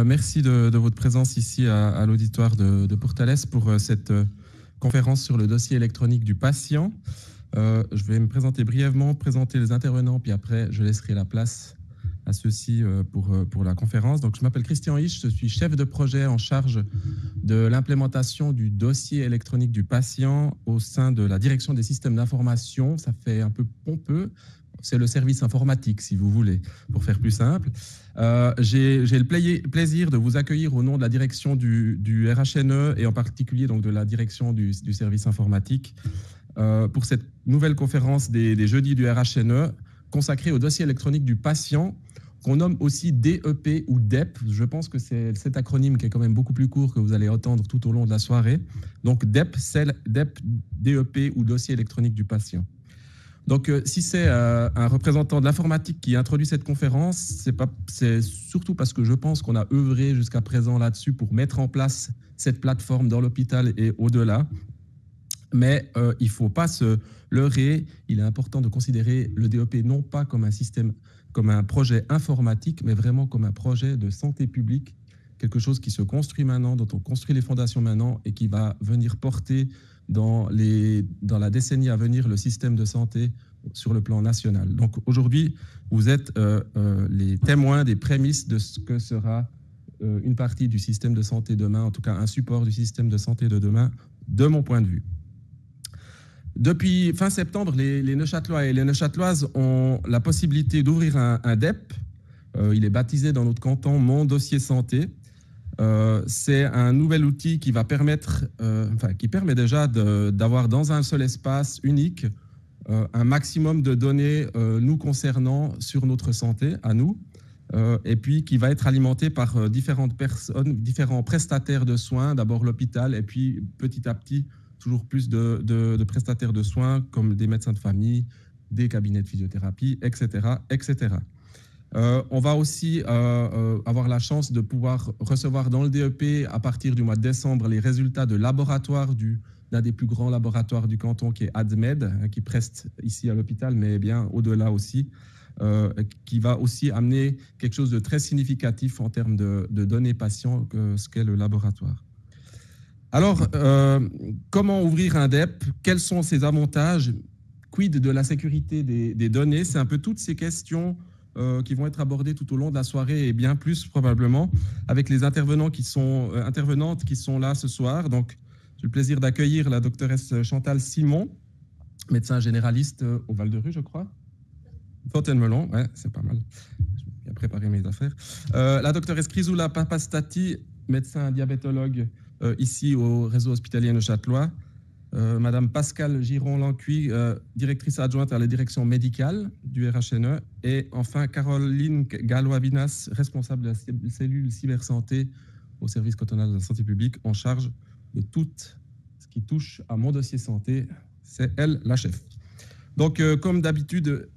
Merci de votre présence ici à l'auditoire de Portales pour cette conférence sur le dossier électronique du patient. Je vais me présenter brièvement, présenter les intervenants, puis après je laisserai la place à ceux-ci pour la conférence. Donc, je m'appelle Christian Hisch, je suis chef de projet en charge de l'implémentation du dossier électronique du patient au sein de la direction des systèmes d'information. Ça fait un peu pompeux. C'est le service informatique, si vous voulez, pour faire plus simple. J'ai le plaisir de vous accueillir au nom de la direction du RHNE et en particulier donc, de la direction du service informatique pour cette nouvelle conférence des jeudis du RHNE consacrée au dossier électronique du patient, qu'on nomme aussi DEP ou DEP. Je pense que c'est cet acronyme qui est quand même beaucoup plus court que vous allez entendre tout au long de la soirée. Donc DEP, DEP ou dossier électronique du patient. Donc, si c'est un représentant de l'informatique qui introduit cette conférence, c'est surtout parce que je pense qu'on a œuvré jusqu'à présent là-dessus pour mettre en place cette plateforme dans l'hôpital et au-delà. Mais il ne faut pas se leurrer. Il est important de considérer le DEP non pas comme un système, comme un projet informatique, mais vraiment comme un projet de santé publique, quelque chose qui se construit maintenant, dont on construit les fondations maintenant et qui va venir porter dans la décennie à venir le système de santé sur le plan national. Donc aujourd'hui, vous êtes les témoins des prémices de ce que sera une partie du système de santé demain, en tout cas un support du système de santé de demain, de mon point de vue. Depuis fin septembre, les Neuchâtelois et les Neuchâteloises ont la possibilité d'ouvrir un DEP. Il est baptisé dans notre canton Mon Dossier Santé. C'est un nouvel outil qui va permettre, qui permet déjà d'avoir dans un seul espace unique un maximum de données nous concernant sur notre santé, à nous, et puis qui va être alimenté par différentes personnes, différents prestataires de soins, d'abord l'hôpital, et puis petit à petit, toujours plus de prestataires de soins, comme des médecins de famille, des cabinets de physiothérapie, etc., etc. On va aussi avoir la chance de pouvoir recevoir dans le DEP, à partir du mois de décembre, les résultats de laboratoire d'un des plus grands laboratoires du canton, qui est ADMED, qui preste ici à l'hôpital, mais bien au-delà aussi, qui va aussi amener quelque chose de très significatif en termes de données patients, ce qu'est le laboratoire. Alors, comment ouvrir un DEP? Quels sont ses avantages? Quid de la sécurité des données? C'est un peu toutes ces questions qui vont être abordées tout au long de la soirée et bien plus probablement avec les intervenantes qui sont là ce soir. Donc, j'ai le plaisir d'accueillir la doctoresse Chantal Simon, médecin généraliste au Val-de-Rue, je crois. Fontaine-Melon, ouais, c'est pas mal. J'ai bien préparé mes affaires. La doctoresse Chrysoula Papastati, médecin diabétologue ici au réseau hospitalier neuchâtelois. Madame Pascale Giron-Lancuy, directrice adjointe à la direction médicale du RHNE. Et enfin, Caroline Gallois-Binas, responsable de la cellule cybersanté au service cantonal de la santé publique, en charge de tout ce qui touche à mon dossier santé. C'est elle, la chef. Donc, comme d'habitude,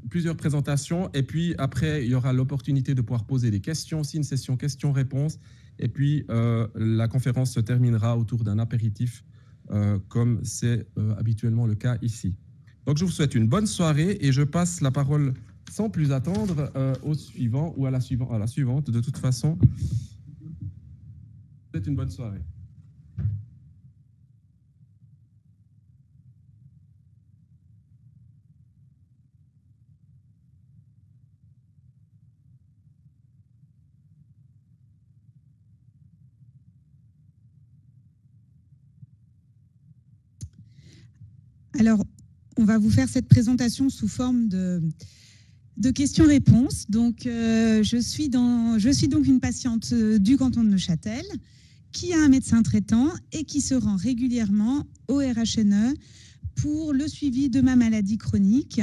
plusieurs présentations. Et puis, après, il y aura l'opportunité de pouvoir poser des questions, aussi une session questions-réponses. Et puis, la conférence se terminera autour d'un apéritif, comme c'est habituellement le cas ici. Donc, je vous souhaite une bonne soirée et je passe la parole sans plus attendre au suivant ou à la suivante. De toute façon, je vous souhaite une bonne soirée. Alors, on va vous faire cette présentation sous forme de questions-réponses. Donc, je suis donc une patiente du canton de Neuchâtel qui a un médecin traitant et qui se rend régulièrement au RHNE pour le suivi de ma maladie chronique.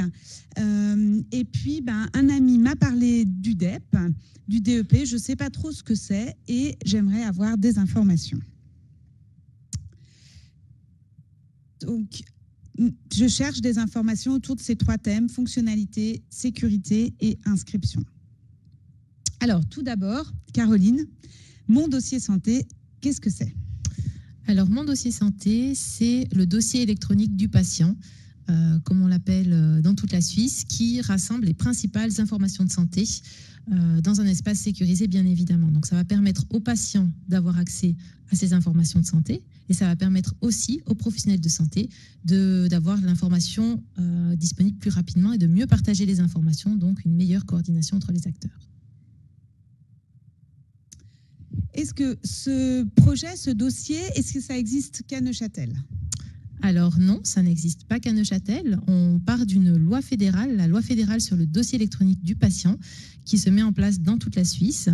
Et puis, un ami m'a parlé du DEP, du DEP. Je ne sais pas trop ce que c'est et j'aimerais avoir des informations. Donc, je cherche des informations autour de ces trois thèmes, fonctionnalité, sécurité et inscription. Alors, tout d'abord, Caroline, mon dossier santé, qu'est-ce que c'est? Alors, mon dossier santé, c'est le dossier électronique du patient, comme on l'appelle dans toute la Suisse, qui rassemble les principales informations de santé dans un espace sécurisé, bien évidemment. Donc, ça va permettre aux patients d'avoir accès à ces informations de santé et ça va permettre aussi aux professionnels de santé d'avoir l'information disponible plus rapidement et de mieux partager les informations, donc une meilleure coordination entre les acteurs. Est-ce que ce projet, ce dossier, est-ce que ça existe qu'à Neuchâtel ? Alors non, ça n'existe pas qu'à Neuchâtel. On part d'une loi fédérale, la loi fédérale sur le dossier électronique du patient, qui se met en place dans toute la Suisse.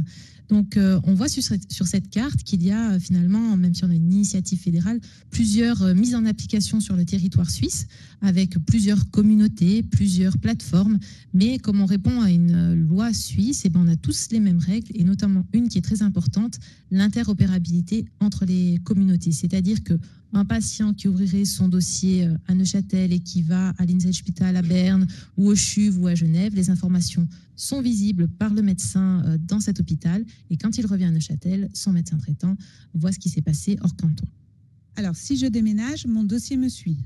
Donc, on voit sur cette carte qu'il y a finalement, même si on a une initiative fédérale, plusieurs mises en application sur le territoire suisse, avec plusieurs communautés, plusieurs plateformes. Mais comme on répond à une loi suisse, eh ben, on a tous les mêmes règles, et notamment une qui est très importante, l'interopérabilité entre les communautés. C'est-à-dire qu'un patient qui ouvrirait son dossier à Neuchâtel et qui va à l'Inselspital à Berne ou au CHUV ou à Genève, les informations sont visibles par le médecin dans cet hôpital. Et quand il revient à Neuchâtel, son médecin traitant voit ce qui s'est passé hors canton. Alors, si je déménage, mon dossier me suit.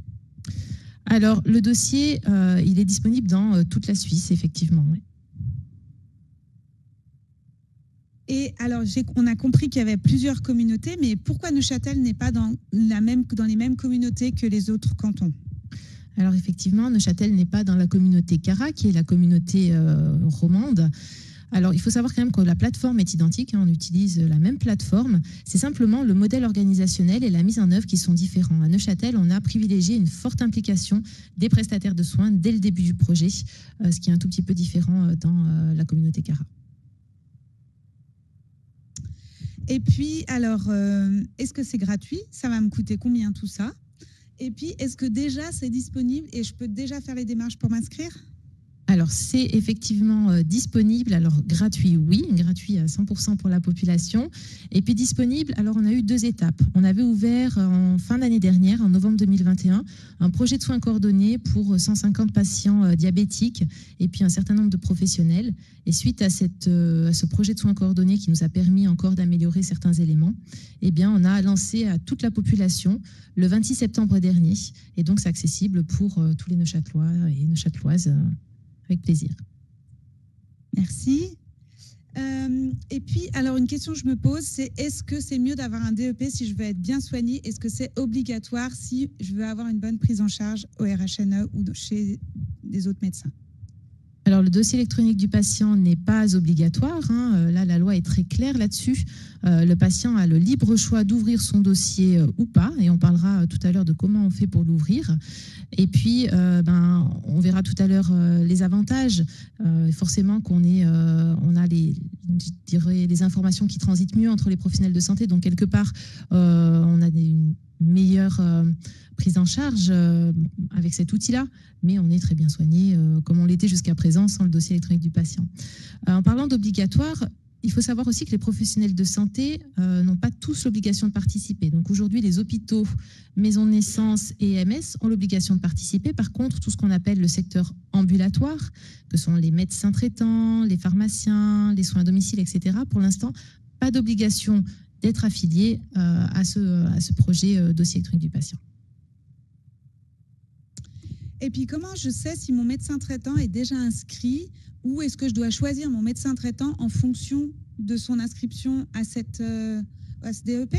Alors, le dossier, il est disponible dans toute la Suisse, effectivement. Oui. Et alors, on a compris qu'il y avait plusieurs communautés, mais pourquoi Neuchâtel n'est pas dans les mêmes communautés que les autres cantons ? Alors effectivement, Neuchâtel n'est pas dans la communauté CARA, qui est la communauté romande. Alors il faut savoir quand même que la plateforme est identique, on utilise la même plateforme. C'est simplement le modèle organisationnel et la mise en œuvre qui sont différents. À Neuchâtel, on a privilégié une forte implication des prestataires de soins dès le début du projet, ce qui est un tout petit peu différent dans la communauté CARA. Et puis, alors, est-ce que c'est gratuit ? Ça va me coûter combien tout ça ? Et puis, est-ce que déjà c'est disponible et je peux déjà faire les démarches pour m'inscrire ? Alors, c'est effectivement disponible. Alors, gratuit, oui, gratuit à 100% pour la population. Et puis, disponible, alors on a eu 2 étapes. On avait ouvert en fin d'année dernière, en novembre 2021, un projet de soins coordonnés pour 150 patients diabétiques et puis un certain nombre de professionnels. Et suite à ce projet de soins coordonnés qui nous a permis encore d'améliorer certains éléments, eh bien, on a lancé à toute la population le 26 septembre dernier. Et donc, c'est accessible pour tous les Neuchâtelois et Neuchâteloises. Avec plaisir. Merci. Et puis, alors une question que je me pose, c'est est-ce que c'est mieux d'avoir un DEP si je veux être bien soignée ? Est-ce que c'est obligatoire si je veux avoir une bonne prise en charge au RHNE ou chez des autres médecins ? Alors, le dossier électronique du patient n'est pas obligatoire. Là, la loi est très claire là-dessus. Le patient a le libre choix d'ouvrir son dossier ou pas. Et on parlera tout à l'heure de comment on fait pour l'ouvrir. Et puis, on verra tout à l'heure les avantages. Forcément qu'on on a les informations qui transitent mieux entre les professionnels de santé. Donc, quelque part, on a une meilleure prise en charge avec cet outil-là, mais on est très bien soigné comme on l'était jusqu'à présent sans le dossier électronique du patient. En parlant d'obligatoire, il faut savoir aussi que les professionnels de santé n'ont pas tous l'obligation de participer. Donc aujourd'hui, les hôpitaux, maisons de naissance et MS ont l'obligation de participer. Par contre, tout ce qu'on appelle le secteur ambulatoire, que sont les médecins traitants, les pharmaciens, les soins à domicile, etc., pour l'instant, pas d'obligation d'être affilié à ce projet dossier électronique du patient. Et puis, comment je sais si mon médecin traitant est déjà inscrit ou est-ce que je dois choisir mon médecin traitant en fonction de son inscription à ce DEP ?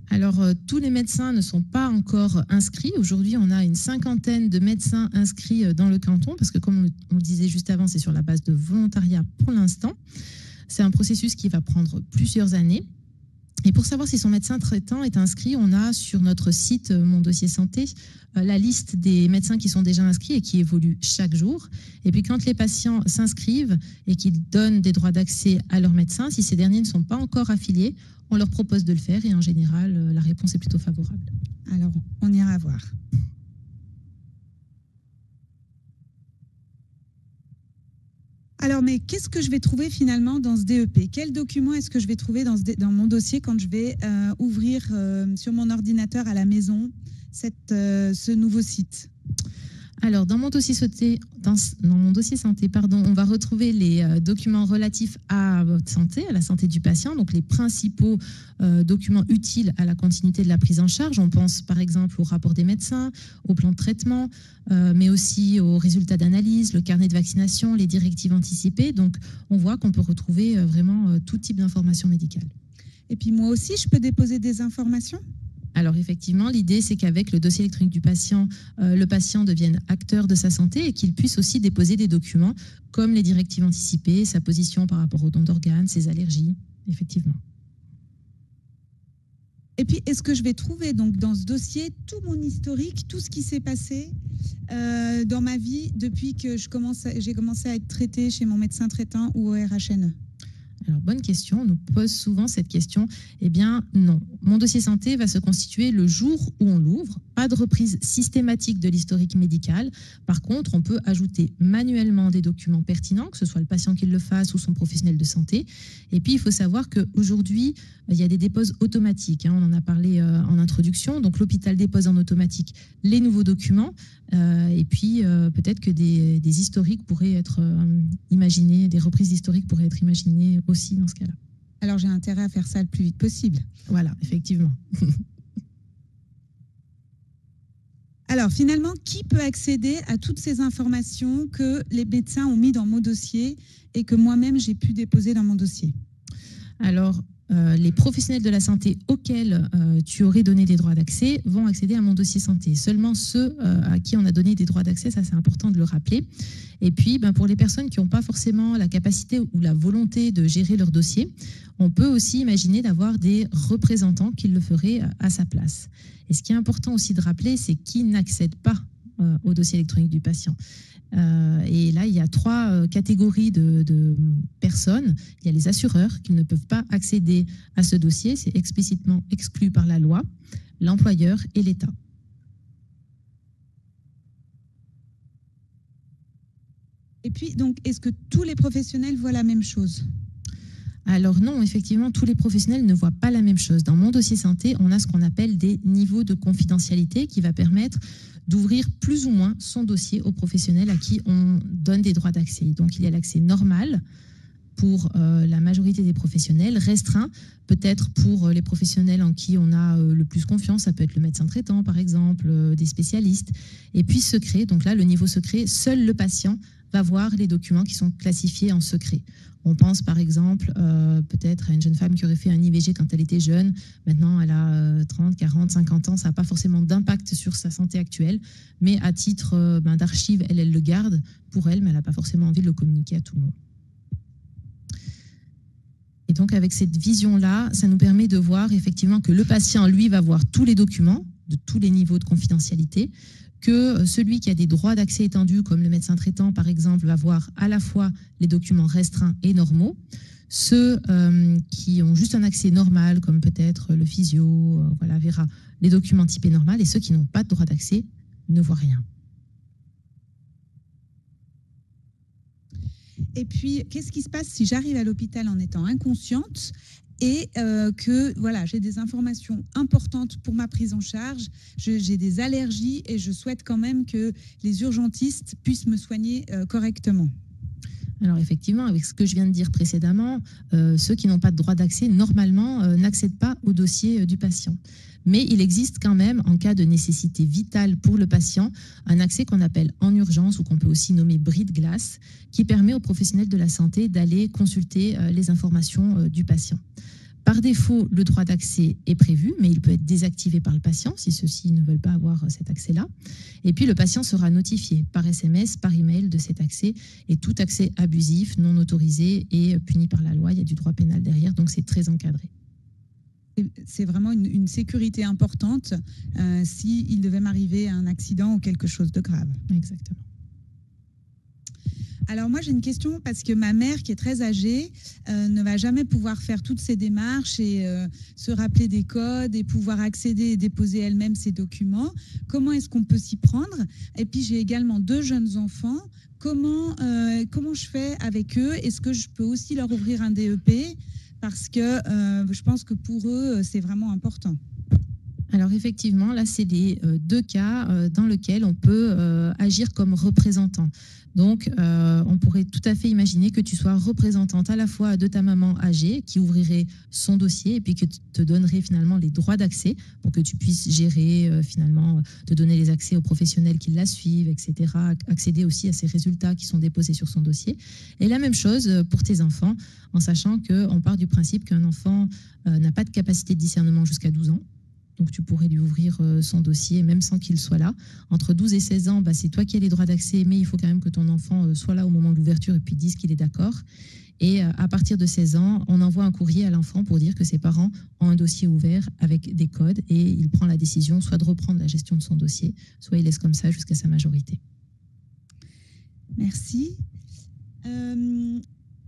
Alors, tous les médecins ne sont pas encore inscrits. Aujourd'hui, on a une 50aine de médecins inscrits dans le canton parce que, comme on le disait juste avant, c'est sur la base de volontariat pour l'instant. C'est un processus qui va prendre plusieurs années. Et pour savoir si son médecin traitant est inscrit, on a sur notre site Mon Dossier Santé la liste des médecins qui sont déjà inscrits et qui évoluent chaque jour. Et puis quand les patients s'inscrivent et qu'ils donnent des droits d'accès à leurs médecins, si ces derniers ne sont pas encore affiliés, on leur propose de le faire et en général, la réponse est plutôt favorable. Alors, on ira voir. Alors, mais qu'est-ce que je vais trouver finalement dans ce DEP ? Quel document est-ce que je vais trouver dans mon dossier quand je vais ouvrir sur mon ordinateur à la maison ce nouveau site ? Alors, dans mon dossier santé, on va retrouver les documents relatifs à votre santé, à la santé du patient, donc les principaux documents utiles à la continuité de la prise en charge. On pense par exemple au rapport des médecins, au plan de traitement, mais aussi aux résultats d'analyse, le carnet de vaccination, les directives anticipées. Donc, on voit qu'on peut retrouver vraiment tout type d'informations médicales. Et puis moi aussi, je peux déposer des informations ? Alors effectivement, l'idée, c'est qu'avec le dossier électronique du patient, le patient devienne acteur de sa santé et qu'il puisse aussi déposer des documents comme les directives anticipées, sa position par rapport aux dons d'organes, ses allergies, effectivement. Et puis, est-ce que je vais trouver donc dans ce dossier tout mon historique, tout ce qui s'est passé dans ma vie depuis que j'ai commencé à être traitée chez mon médecin traitant ou au RHNE ? Alors, bonne question. On nous pose souvent cette question. Eh bien, non. Mon dossier santé va se constituer le jour où on l'ouvre. Pas de reprise systématique de l'historique médical. Par contre, on peut ajouter manuellement des documents pertinents, que ce soit le patient qui le fasse ou son professionnel de santé. Et puis, il faut savoir qu'aujourd'hui, il y a des déposes automatiques. On en a parlé en introduction. Donc, l'hôpital dépose en automatique les nouveaux documents. Et puis, peut-être que des historiques pourraient être imaginés, des reprises d'historiques pourraient être imaginées aussi dans ce cas-là. Alors, j'ai intérêt à faire ça le plus vite possible. Voilà, effectivement. Alors, finalement, qui peut accéder à toutes ces informations que les médecins ont mis dans mon dossier et que moi-même, j'ai pu déposer dans mon dossier ? Alors, les professionnels de la santé auxquels tu aurais donné des droits d'accès vont accéder à mon dossier santé. Seulement ceux à qui on a donné des droits d'accès, ça c'est important de le rappeler. Et puis, pour les personnes qui n'ont pas forcément la capacité ou la volonté de gérer leur dossier, on peut aussi imaginer d'avoir des représentants qui le feraient à sa place. Et ce qui est important aussi de rappeler, c'est qui n'accède pas au dossier électronique du patient. Et là, il y a trois catégories de personnes. Il y a les assureurs qui ne peuvent pas accéder à ce dossier. C'est explicitement exclu par la loi, l'employeur et l'État. Et puis, donc, est-ce que tous les professionnels voient la même chose ? Alors non, effectivement, tous les professionnels ne voient pas la même chose. Dans mon dossier santé, on a ce qu'on appelle des niveaux de confidentialité qui va permettre d'ouvrir plus ou moins son dossier aux professionnels à qui on donne des droits d'accès. Donc il y a l'accès normal pour la majorité des professionnels, restreint peut-être pour les professionnels en qui on a le plus confiance, ça peut être le médecin traitant par exemple, des spécialistes, et puis secret, donc là le niveau secret, seul le patient va voir les documents qui sont classifiés en secret. On pense par exemple peut-être à une jeune femme qui aurait fait un IVG quand elle était jeune. Maintenant, elle a 30, 40, 50 ans. Ça n'a pas forcément d'impact sur sa santé actuelle. Mais à titre d'archive, elle le garde pour elle, mais elle n'a pas forcément envie de le communiquer à tout le monde. Et donc, avec cette vision-là, ça nous permet de voir effectivement que le patient, lui, va voir tous les documents de tous les niveaux de confidentialité, que celui qui a des droits d'accès étendus, comme le médecin traitant par exemple, va voir à la fois les documents restreints et normaux. Ceux qui ont juste un accès normal, comme peut-être le physio, verra les documents typés normal, et ceux qui n'ont pas de droit d'accès ne voient rien. Et puis, qu'est-ce qui se passe si j'arrive à l'hôpital en étant inconsciente et que voilà, j'ai des informations importantes pour ma prise en charge, j'ai des allergies et je souhaite quand même que les urgentistes puissent me soigner correctement? Alors effectivement, avec ce que je viens de dire précédemment, ceux qui n'ont pas de droit d'accès, normalement, n'accèdent pas au dossier du patient. Mais il existe quand même, en cas de nécessité vitale pour le patient, un accès qu'on appelle en urgence ou qu'on peut aussi nommer bris de glace, qui permet aux professionnels de la santé d'aller consulter les informations du patient. Par défaut, le droit d'accès est prévu, mais il peut être désactivé par le patient si ceux-ci ne veulent pas avoir cet accès-là. Et puis, le patient sera notifié par SMS, par email de cet accès. Et tout accès abusif, non autorisé est puni par la loi. Il y a du droit pénal derrière, donc c'est très encadré. C'est vraiment une sécurité importante s'il devait m'arriver un accident ou quelque chose de grave. Exactement. Alors moi j'ai une question parce que ma mère qui est très âgée ne va jamais pouvoir faire toutes ces démarches et se rappeler des codes et pouvoir accéder et déposer elle-même ses documents. Comment est-ce qu'on peut s'y prendre? Et puis j'ai également 2 jeunes enfants. Comment je fais avec eux? Est-ce que je peux aussi leur ouvrir un DEP? Parce que je pense que pour eux c'est vraiment important. Alors effectivement, là, c'est les deux cas dans lesquels on peut agir comme représentant. Donc, on pourrait tout à fait imaginer que tu sois représentante à la fois de ta maman âgée qui ouvrirait son dossier et puis que te donnerait finalement les droits d'accès pour que tu puisses gérer finalement, te donner les accès aux professionnels qui la suivent, etc., accéder aussi à ces résultats qui sont déposés sur son dossier. Et la même chose pour tes enfants, en sachant qu'on part du principe qu'un enfant n'a pas de capacité de discernement jusqu'à 12 ans. Donc, tu pourrais lui ouvrir son dossier, même sans qu'il soit là. Entre 12 et 16 ans, c'est toi qui as les droits d'accès, mais il faut quand même que ton enfant soit là au moment de l'ouverture et puis dise qu'il est d'accord. Et à partir de 16 ans, on envoie un courrier à l'enfant pour dire que ses parents ont un dossier ouvert avec des codes et il prend la décision soit de reprendre la gestion de son dossier, soit il laisse comme ça jusqu'à sa majorité. Merci.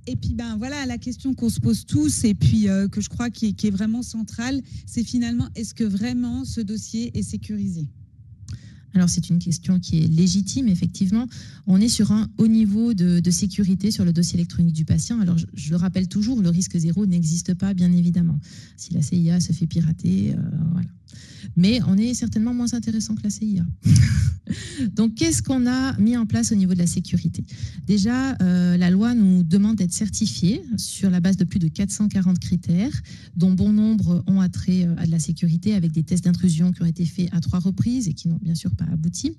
Et puis, voilà, la question qu'on se pose tous et puis que je crois qui est vraiment centrale, c'est finalement, est-ce que vraiment ce dossier est sécurisé ? Alors, c'est une question qui est légitime, effectivement. On est sur un haut niveau de sécurité sur le dossier électronique du patient. Alors, je le rappelle toujours, le risque zéro n'existe pas, bien évidemment. Si la CIA se fait pirater, voilà. Mais on est certainement moins intéressant que la CIA. Donc, qu'est-ce qu'on a mis en place au niveau de la sécurité ? Déjà, la loi nous demande d'être certifiés sur la base de plus de 440 critères, dont bon nombre ont attrait à de la sécurité, avec des tests d'intrusion qui ont été faits à 3 reprises et qui n'ont bien sûr pas abouti.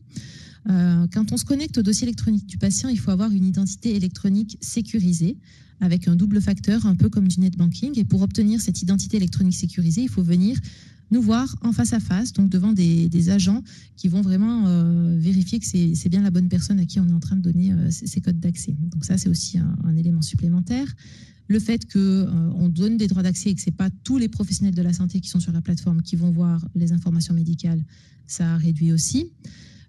Quand on se connecte au dossier électronique du patient, il faut avoir une identité électronique sécurisée, avec un double facteur, un peu comme du net banking. Et pour obtenir cette identité électronique sécurisée, il faut venir nous voir en face à face, donc devant des agents qui vont vraiment vérifier que c'est bien la bonne personne à qui on est en train de donner ces codes d'accès. Donc ça, c'est aussi un élément supplémentaire. Le fait qu'on donne des droits d'accès et que ce n'est pas tous les professionnels de la santé qui sont sur la plateforme qui vont voir les informations médicales, ça réduit aussi.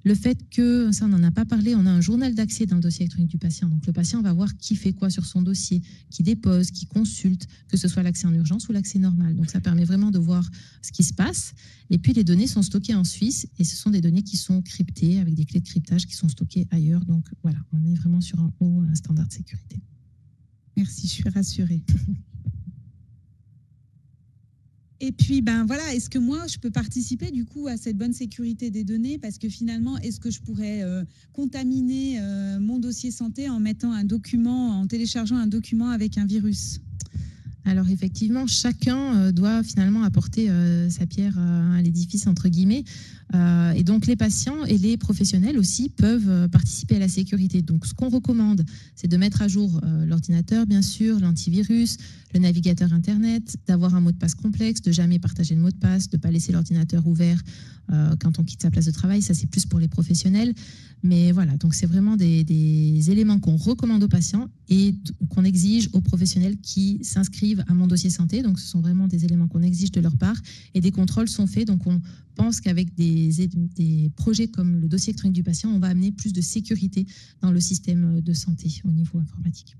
Le fait que, ça on n'en a pas parlé, on a un journal d'accès dans le dossier électronique du patient. Donc le patient va voir qui fait quoi sur son dossier, qui dépose, qui consulte, que ce soit l'accès en urgence ou l'accès normal. Donc ça permet vraiment de voir ce qui se passe. Et puis les données sont stockées en Suisse et ce sont des données qui sont cryptées avec des clés de cryptage qui sont stockées ailleurs. Donc voilà, on est vraiment sur un haut standard de sécurité. Merci, je suis rassurée. Et puis, voilà, est-ce que moi, je peux participer du coup à cette bonne sécurité des données ? Parce que finalement, est-ce que je pourrais contaminer mon dossier santé en mettant un document, en téléchargeant un document avec un virus ? Alors effectivement, chacun doit finalement apporter sa pierre à l'édifice, entre guillemets. Et donc les patients et les professionnels aussi peuvent participer à la sécurité. Donc ce qu'on recommande, c'est de mettre à jour l'ordinateur, bien sûr, l'antivirus, le navigateur Internet, d'avoir un mot de passe complexe, de jamais partager le mot de passe, de ne pas laisser l'ordinateur ouvert quand on quitte sa place de travail. Ça, c'est plus pour les professionnels. Mais voilà, donc c'est vraiment des éléments qu'on recommande aux patients et qu'on exige aux professionnels qui s'inscrivent à Mon Dossier Santé. Donc ce sont vraiment des éléments qu'on exige de leur part et des contrôles sont faits. Donc on pense qu'avec des projets comme le dossier électronique du patient, on va amener plus de sécurité dans le système de santé au niveau informatique.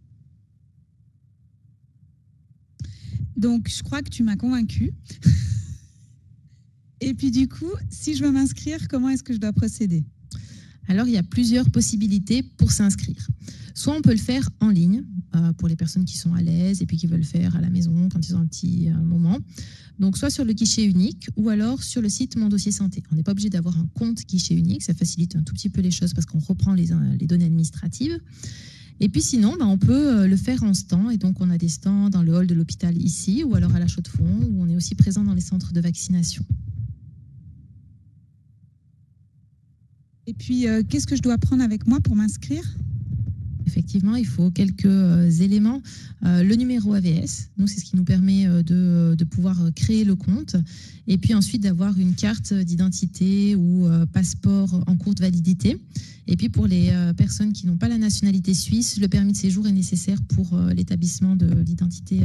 Donc, je crois que tu m'as convaincue. Et puis, du coup, si je veux m'inscrire, comment est-ce que je dois procéder ? Alors, il y a plusieurs possibilités pour s'inscrire. Soit on peut le faire en ligne, pour les personnes qui sont à l'aise et puis qui veulent le faire à la maison quand ils ont un petit moment. Donc, soit sur le guichet unique ou alors sur le site Mon Dossier Santé. On n'est pas obligé d'avoir un compte guichet unique, ça facilite un tout petit peu les choses parce qu'on reprend les données administratives. Et puis sinon, on peut le faire en stand. Et donc, on a des stands dans le hall de l'hôpital ici ou alors à la Chaux-de-Fonds où on est aussi présent dans les centres de vaccination. Et puis, qu'est-ce que je dois prendre avec moi pour m'inscrire ? Effectivement, il faut quelques éléments. Le numéro AVS, nous, c'est ce qui nous permet de pouvoir créer le compte. Et puis ensuite, d'avoir une carte d'identité ou passeport en cours de validité. Et puis pour les personnes qui n'ont pas la nationalité suisse, le permis de séjour est nécessaire pour l'établissement de l'identité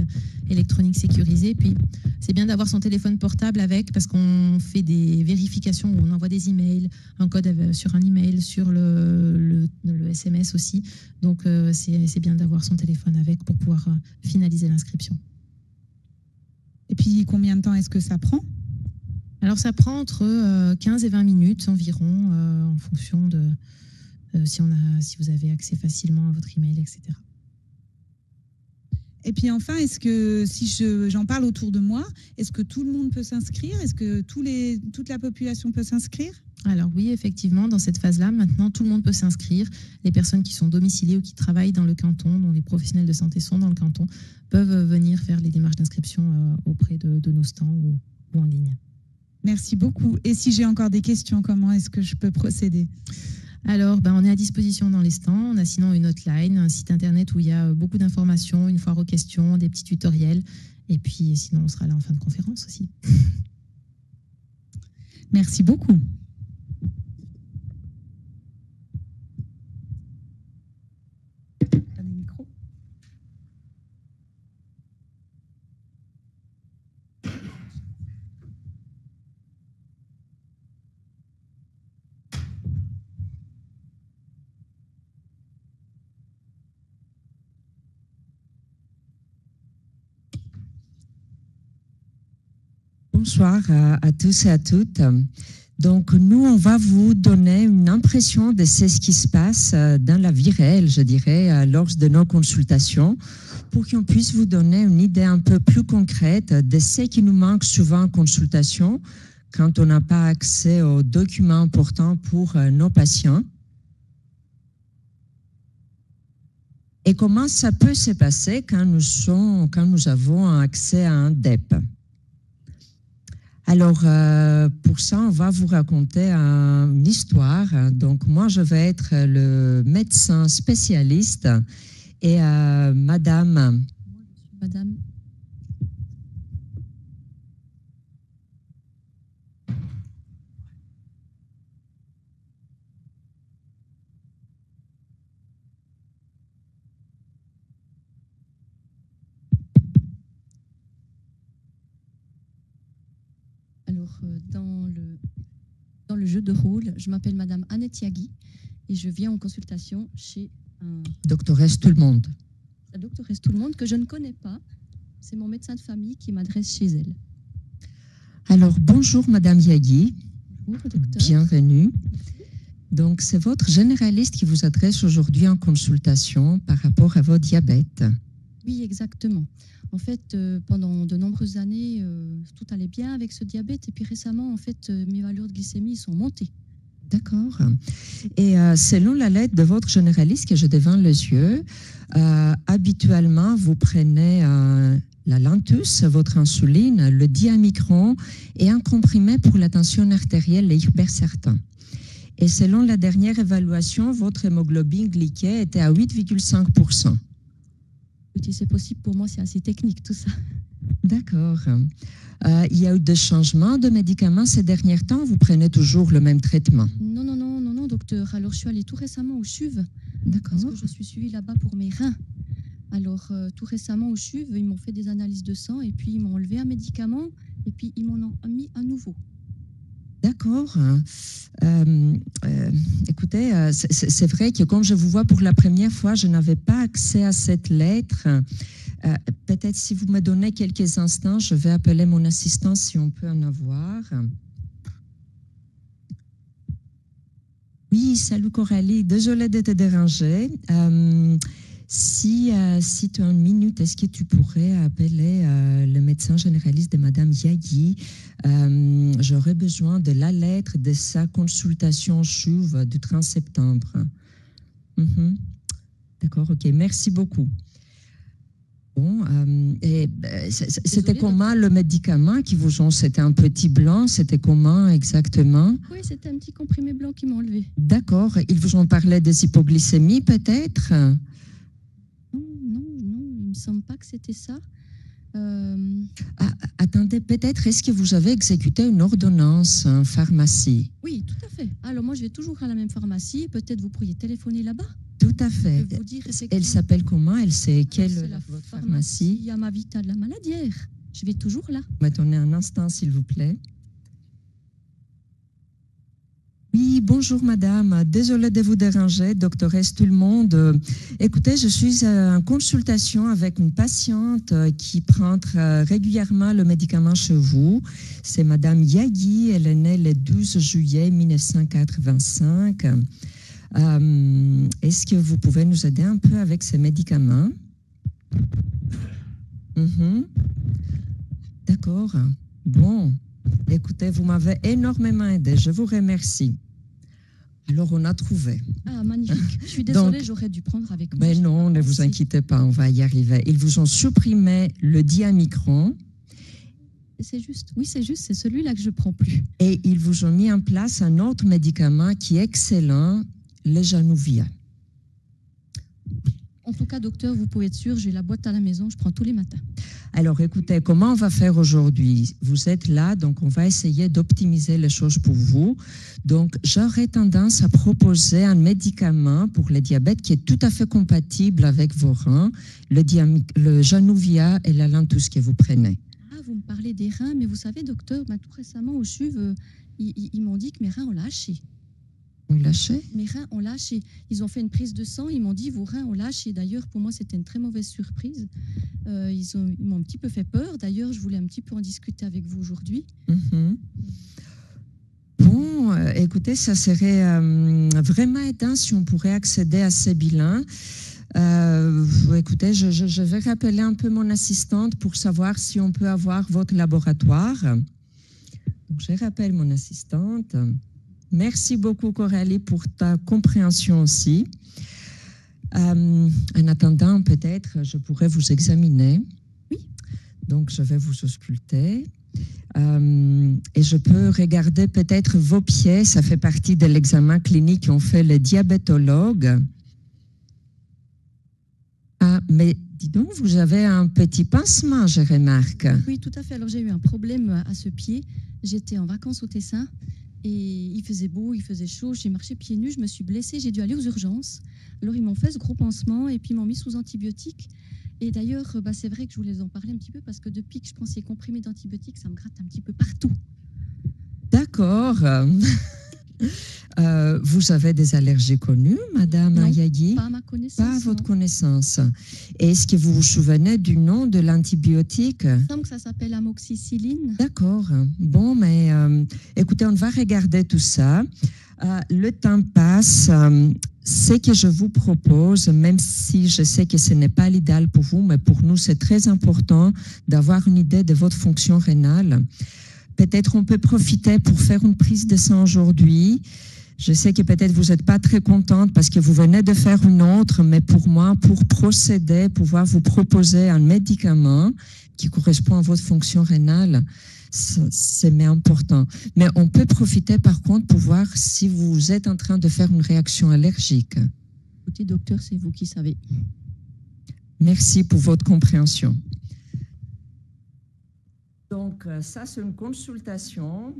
électronique sécurisée. Puis c'est bien d'avoir son téléphone portable avec parce qu'on fait des vérifications où on envoie des emails, un code sur un email, sur le SMS aussi. Donc c'est bien d'avoir son téléphone avec pour pouvoir finaliser l'inscription. Et puis combien de temps est-ce que ça prend ? Alors ça prend entre 15 et 20 minutes environ en fonction de si vous avez accès facilement à votre email, etc. Et puis enfin, est-ce que si j'en parle autour de moi, est-ce que tout le monde peut s'inscrire? Est-ce que toute la population peut s'inscrire? Alors oui, effectivement, dans cette phase-là, maintenant, tout le monde peut s'inscrire. Les personnes qui sont domiciliées ou qui travaillent dans le canton, dont les professionnels de santé sont dans le canton, peuvent venir faire les démarches d'inscription auprès de nos stands ou en ligne. Merci beaucoup. Et si j'ai encore des questions, comment est-ce que je peux procéder? Alors, on est à disposition dans les stands. On a sinon une hotline, un site internet où il y a beaucoup d'informations, une foire aux questions, des petits tutoriels. Et puis sinon, on sera là en fin de conférence aussi. Merci beaucoup. Bonsoir à tous et à toutes. Donc, nous, on va vous donner une impression de ce qui se passe dans la vie réelle, je dirais, lors de nos consultations, pour qu'on puisse vous donner une idée un peu plus concrète de ce qui nous manque souvent en consultation quand on n'a pas accès aux documents importants pour nos patients. Et comment ça peut se passer quand nous avons accès à un DEP. Alors, pour ça, on va vous raconter une histoire. Donc, moi, je vais être le médecin spécialiste et Madame. Madame. Alors, dans le jeu de rôle, je m'appelle Madame Annette Yagui et je viens en consultation chez un Doctoresse tout le monde. La doctoresse tout le monde que je ne connais pas. C'est mon médecin de famille qui m'adresse chez elle. Alors, bonjour Madame Yagui. Bonjour, docteur. Bienvenue. Donc, c'est votre généraliste qui vous adresse aujourd'hui en consultation par rapport à votre diabète. Oui, exactement. En fait, pendant de nombreuses années, tout allait bien avec ce diabète. Et puis récemment, en fait, mes valeurs de glycémie sont montées. D'accord. Et selon la lettre de votre généraliste que j'ai devant les yeux, habituellement, vous prenez la Lantus, votre insuline, le diamicron et un comprimé pour la tension artérielle, le Irbesartan. Et selon la dernière évaluation, votre hémoglobine glyquée était à 8,5%. Oui, c'est possible pour moi, c'est assez technique tout ça. D'accord. Il y a eu des changements de médicaments ces derniers temps, vous prenez toujours le même traitement? Non, docteur. Alors, je suis allée tout récemment au CHUV. D'accord. Parce que je suis suivie là-bas pour mes reins. Alors, tout récemment au CHUV, ils m'ont fait des analyses de sang et puis ils m'ont enlevé un médicament et puis ils m'en ont mis un nouveau. D'accord. Écoutez, c'est vrai que comme je vous vois pour la première fois, je n'avais pas accès à cette lettre. Peut-être si vous me donnez quelques instants, je vais appeler mon assistant si on peut en avoir. Oui, salut Coralie, désolée de te déranger. Si tu as une minute, est-ce que tu pourrais appeler le médecin généraliste de Madame Yagui? J'aurais besoin de la lettre de sa consultation CHUV du 30 septembre. D'accord, ok, merci beaucoup. Bon, c'était comment le médicament qui vous ont? C'était un petit blanc, c'était comment exactement? Oui, c'était un petit comprimé blanc qui m'a enlevé. D'accord, ils vous ont parlé des hypoglycémies peut-être? Non, il me semble pas que c'était ça. Attendez, peut-être, est-ce que vous avez exécuté une ordonnance en pharmacie? Oui, tout à fait. Alors moi, je vais toujours à la même pharmacie. Peut-être vous pourriez téléphoner là-bas. Tout à fait. Je vais vous dire Elle s'appelle comment? Elle sait quelle c'est la pharmacie Yamavita de la Maladière. Je vais toujours là. Attendez un instant, s'il vous plaît. Oui, bonjour madame, désolée de vous déranger, doctoresse tout le monde. Écoutez, je suis en consultation avec une patiente qui prend régulièrement le médicament chez vous. C'est madame Yagui, elle est née le 12 juillet 1985. Est-ce que vous pouvez nous aider un peu avec ces médicaments? Mhm. D'accord. Bon, écoutez, vous m'avez énormément aidé. Je vous remercie. Alors, on a trouvé. Ah, magnifique. Je suis désolée, Donc, j'aurais dû prendre avec moi. Mais j'ai non, pas ne vous pensé. inquiétez pas, on va y arriver. Ils vous ont supprimé le diamicron C'est juste. Oui, c'est juste. C'est celui-là que je prends plus. et ils vous ont mis en place un autre médicament qui est excellent, le Januvia. En tout cas, docteur, vous pouvez être sûr, j'ai la boîte à la maison, je prends tous les matins. Alors, écoutez, comment on va faire aujourd'hui? Vous êtes là, donc on va essayer d'optimiser les choses pour vous. Donc, j'aurais tendance à proposer un médicament pour le diabète qui est tout à fait compatible avec vos reins, le Januvia et la Lantus que vous prenez. Ah, vous me parlez des reins, mais vous savez, docteur, tout récemment au CHUV, ils m'ont dit que mes reins ont lâché. Vous lâchez? Mes reins ont lâché. Ils ont fait une prise de sang, ils m'ont dit vos reins ont lâché. D'ailleurs, pour moi, c'était une très mauvaise surprise. Ils m'ont un petit peu fait peur. D'ailleurs, je voulais un petit peu en discuter avec vous aujourd'hui. Mhm. Bon, écoutez, ça serait vraiment aidant si on pourrait accéder à ces bilans. Écoutez, je vais rappeler un peu mon assistante pour savoir si on peut avoir votre laboratoire. Donc, je rappelle mon assistante. Merci beaucoup, Coralie, pour ta compréhension aussi. En attendant, peut-être, je pourrais vous examiner. Oui. Donc, je vais vous ausculter. Et je peux regarder peut-être vos pieds. Ça fait partie de l'examen clinique qu'ont fait les diabétologues. Ah, mais dis donc, vous avez un petit pincement, je remarque. Oui, tout à fait. Alors, j'ai eu un problème à ce pied. J'étais en vacances au Tessin. Et il faisait beau, il faisait chaud, j'ai marché pieds nus, je me suis blessée, j'ai dû aller aux urgences. Alors ils m'ont fait ce gros pansement et puis ils m'ont mis sous antibiotiques. Et d'ailleurs, c'est vrai que je voulais en parler un petit peu parce que depuis que je prends ces comprimés d'antibiotiques, ça me gratte un petit peu partout. D'accord. Vous avez des allergies connues, Madame Non, Ayagi? pas à ma connaissance. Pas à votre non. connaissance. Est-ce que vous vous souvenez du nom de l'antibiotique? Il me semble que ça s'appelle amoxicilline. D'accord. Bon, mais écoutez, on va regarder tout ça. Le temps passe. Ce que je vous propose, même si je sais que ce n'est pas l'idéal pour vous, mais pour nous, c'est très important d'avoir une idée de votre fonction rénale. Peut-être on peut profiter pour faire une prise de sang aujourd'hui. Je sais que peut-être vous n'êtes pas très contente parce que vous venez de faire une autre, mais pour moi, pour procéder, pouvoir vous proposer un médicament qui correspond à votre fonction rénale, c'est important. Mais on peut profiter par contre pour voir si vous êtes en train de faire une réaction allergique. Écoutez, docteur, c'est vous qui savez. Merci pour votre compréhension. Donc, ça, c'est une consultation.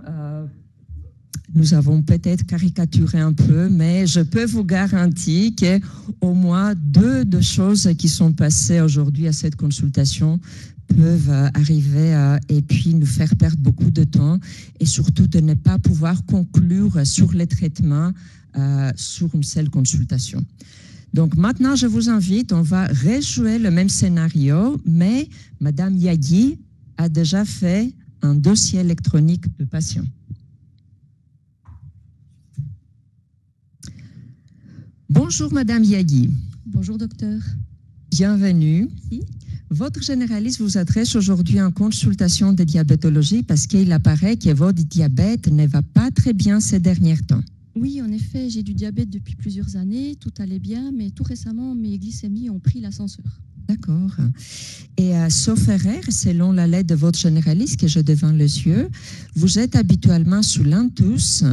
Nous avons peut-être caricaturé un peu, mais je peux vous garantir qu'au moins deux de choses qui sont passées aujourd'hui à cette consultation peuvent arriver et puis nous faire perdre beaucoup de temps et surtout de ne pas pouvoir conclure sur les traitements sur une seule consultation. Donc maintenant, je vous invite, on va rejouer le même scénario, mais Madame Yagi a déjà fait un dossier électronique de patient. Bonjour Madame Yagi. Bonjour, docteur. Bienvenue. Merci. Votre généraliste vous adresse aujourd'hui en consultation de diabétologie parce qu'il apparaît que votre diabète ne va pas très bien ces derniers temps. Oui, en effet, j'ai du diabète depuis plusieurs années, tout allait bien, mais tout récemment, mes glycémies ont pris l'ascenseur. D'accord. Et sauf erreur, selon la lettre de votre généraliste que j'ai devant les yeux, vous êtes habituellement sous Lantus,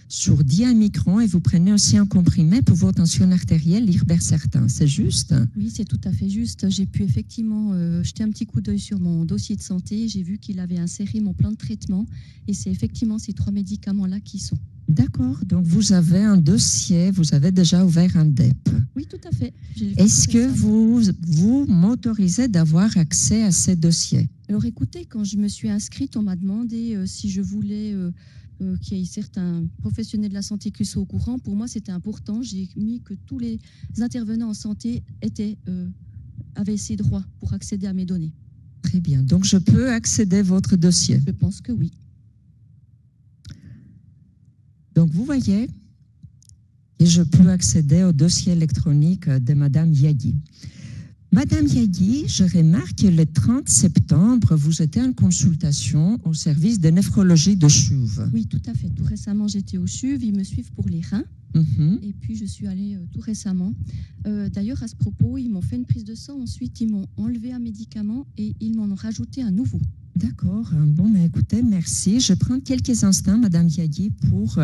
sur diamicron et vous prenez aussi un comprimé pour votre tension artérielle, l'Irbercertin. C'est juste? Oui, c'est tout à fait juste. J'ai pu effectivement jeter un petit coup d'œil sur mon dossier de santé. J'ai vu qu'il avait inséré mon plan de traitement et c'est effectivement ces 3 médicaments-là qui sont. D'accord. Donc, vous avez un dossier, vous avez déjà ouvert un DEP. Oui, tout à fait. Je l'ai fait Est-ce tout que récemment. vous m'autorisez d'avoir accès à ces dossiers? Alors écoutez, quand je me suis inscrite, on m'a demandé si je voulais qu'il y ait certains professionnels de la santé qui soient au courant. Pour moi, c'était important. J'ai mis que tous les intervenants en santé avaient ces droits pour accéder à mes données. Très bien. Donc, je peux accéder à votre dossier. Je pense que oui. Donc, vous voyez, et je peux accéder au dossier électronique de Madame Yagi. Madame Yaghi, je remarque que le 30 septembre, vous étiez en consultation au service de néphrologie de Chouve. Oui, tout à fait. Tout récemment, j'étais au CHUV. Ils me suivent pour les reins. Et puis, je suis allée tout récemment. D'ailleurs, à ce propos, ils m'ont fait une prise de sang. Ensuite, ils m'ont enlevé un médicament et ils m'en ont rajouté un nouveau. D'accord. Bon, mais écoutez, merci. Je prends quelques instants, Madame Yaghi, pour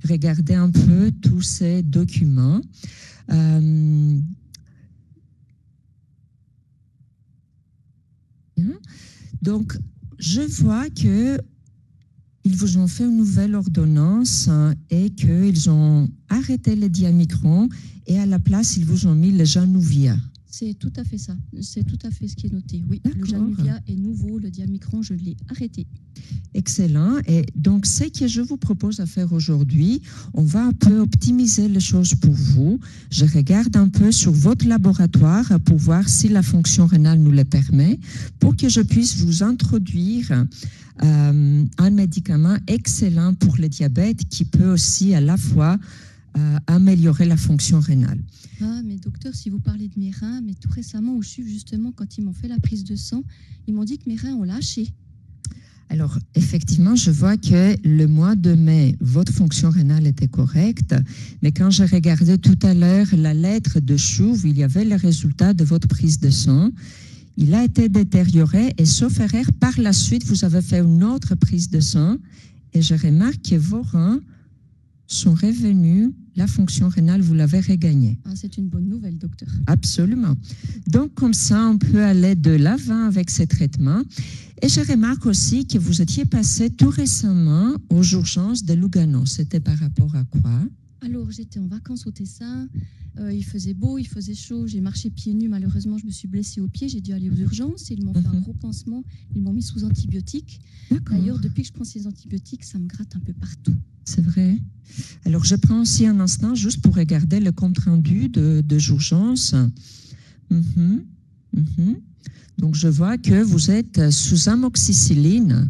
regarder un peu tous ces documents. Donc, je vois que ils vous ont fait une nouvelle ordonnance et qu'ils ont arrêté le Diamicron et à la place, ils vous ont mis le Januvia. C'est tout à fait ça. C'est tout à fait ce qui est noté. Oui, le Januvia est nouveau. Le Diamicron, je l'ai arrêté. Excellent. Et donc, ce que je vous propose à faire aujourd'hui, on va un peu optimiser les choses pour vous. Je regarde un peu sur votre laboratoire pour voir si la fonction rénale nous le permet, pour que je puisse vous introduire un médicament excellent pour le diabète qui peut aussi à la fois améliorer la fonction rénale. Ah, mais docteur, si vous parlez de mes reins, mais tout récemment au CHUV, justement, quand ils m'ont fait la prise de sang, ils m'ont dit que mes reins ont lâché. Alors, effectivement, je vois que le mois de mai, votre fonction rénale était correcte, mais quand j'ai regardé tout à l'heure la lettre de CHUV, il y avait le résultat de votre prise de sang. Il a été détérioré et sauf erreur, par la suite, vous avez fait une autre prise de sang et je remarque que vos reins sont revenus, la fonction rénale, vous l'avez regagnée. Ah, c'est une bonne nouvelle, docteur. Absolument. Donc, comme ça, on peut aller de l'avant avec ces traitements. Et je remarque aussi que vous étiez passé tout récemment aux urgences de Lugano. C'était par rapport à quoi? Alors, j'étais en vacances au Tessin. Il faisait beau, il faisait chaud. J'ai marché pieds nus. Malheureusement, je me suis blessée au pied. J'ai dû aller aux urgences. Ils m'ont fait un gros pansement. Ils m'ont mis sous antibiotiques. D'ailleurs, depuis que je prends ces antibiotiques, ça me gratte un peu partout. C'est vrai. Alors, je prends aussi un instant juste pour regarder le compte-rendu de urgence. Donc, je vois que vous êtes sous amoxicilline.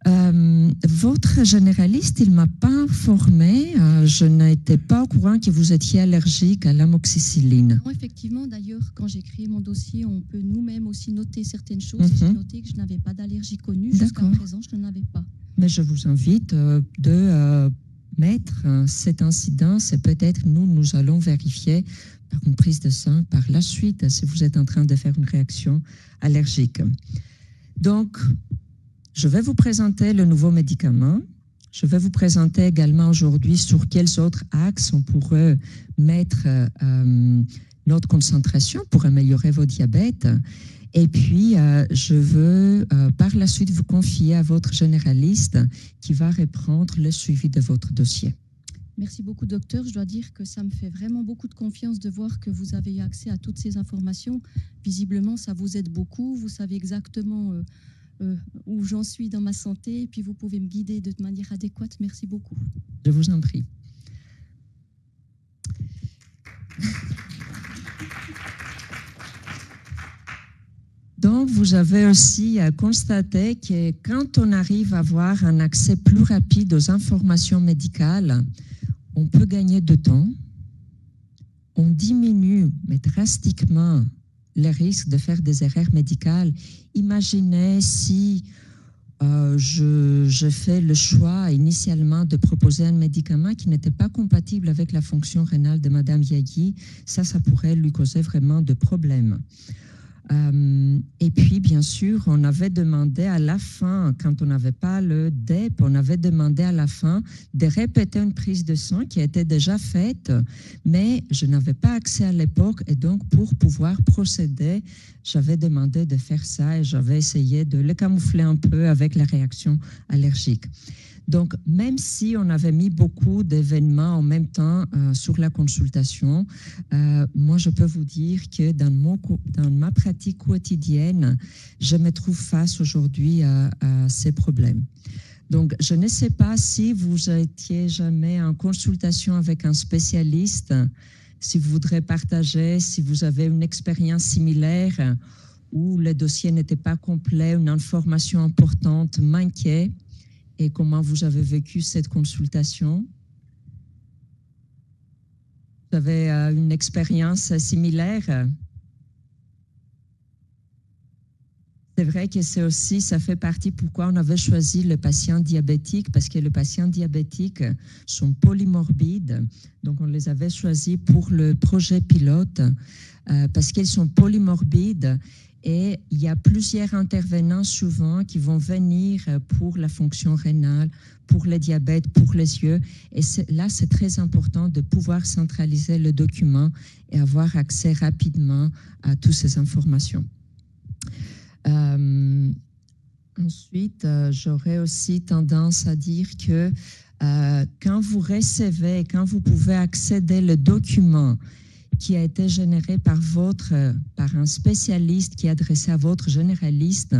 Votre généraliste, il ne m'a pas informé. Je n'étais pas au courant que vous étiez allergique à l'amoxicilline. Non, effectivement, d'ailleurs, quand j'ai créé mon dossier, on peut nous-mêmes aussi noter certaines choses. J'ai noté que je n'avais pas d'allergie connue. Jusqu'à présent, je n'en avais pas. Mais je vous invite de mettre cet incident. C'est peut-être nous allons vérifier par une prise de sang par la suite si vous êtes en train de faire une réaction allergique. Donc, je vais vous présenter le nouveau médicament. Je vais vous présenter également aujourd'hui sur quels autres axes on pourrait mettre notre concentration pour améliorer vos diabètes. Et puis, je veux par la suite vous confier à votre généraliste qui va reprendre le suivi de votre dossier. Merci beaucoup, docteur. Je dois dire que ça me fait vraiment beaucoup de confiance de voir que vous avez accès à toutes ces informations. Visiblement, ça vous aide beaucoup. Vous savez exactement où j'en suis dans ma santé et puis vous pouvez me guider de manière adéquate. Merci beaucoup. Je vous en prie. Donc, vous avez aussi constaté que quand on arrive à avoir un accès plus rapide aux informations médicales, on peut gagner de temps, on diminue, mais drastiquement, le risque de faire des erreurs médicales. Imaginez si je fais le choix initialement de proposer un médicament qui n'était pas compatible avec la fonction rénale de Madame Yaghi, ça pourrait lui causer vraiment de problèmes. Et puis, bien sûr, on avait demandé à la fin, quand on n'avait pas le DEP, on avait demandé à la fin de répéter une prise de sang qui était déjà faite, mais je n'avais pas accès à l'époque et donc pour pouvoir procéder, j'avais demandé de faire ça et j'avais essayé de le camoufler un peu avec la réaction allergique. Donc, même si on avait mis beaucoup d'événements en même temps sur la consultation, moi, je peux vous dire que dans ma pratique quotidienne, je me trouve face aujourd'hui à ces problèmes. Donc, je ne sais pas si vous étiez jamais en consultation avec un spécialiste, si vous voudrez partager, si vous avez une expérience similaire où le dossier n'était pas complet, une information importante manquait. Et comment vous avez vécu cette consultation? Vous avez une expérience similaire? C'est vrai que c'est aussi, ça fait partie pourquoi on avait choisi le patient diabétique, parce que les patients diabétiques sont polymorbides. Donc, on les avait choisis pour le projet pilote parce qu'ils sont polymorbides et il y a plusieurs intervenants souvent qui vont venir pour la fonction rénale, pour le diabète, pour les yeux. Et là, c'est très important de pouvoir centraliser le document et avoir accès rapidement à toutes ces informations. Ensuite, j'aurais aussi tendance à dire que quand vous recevez, quand vous pouvez accéder au document qui a été généré par un spécialiste qui est adressé à votre généraliste,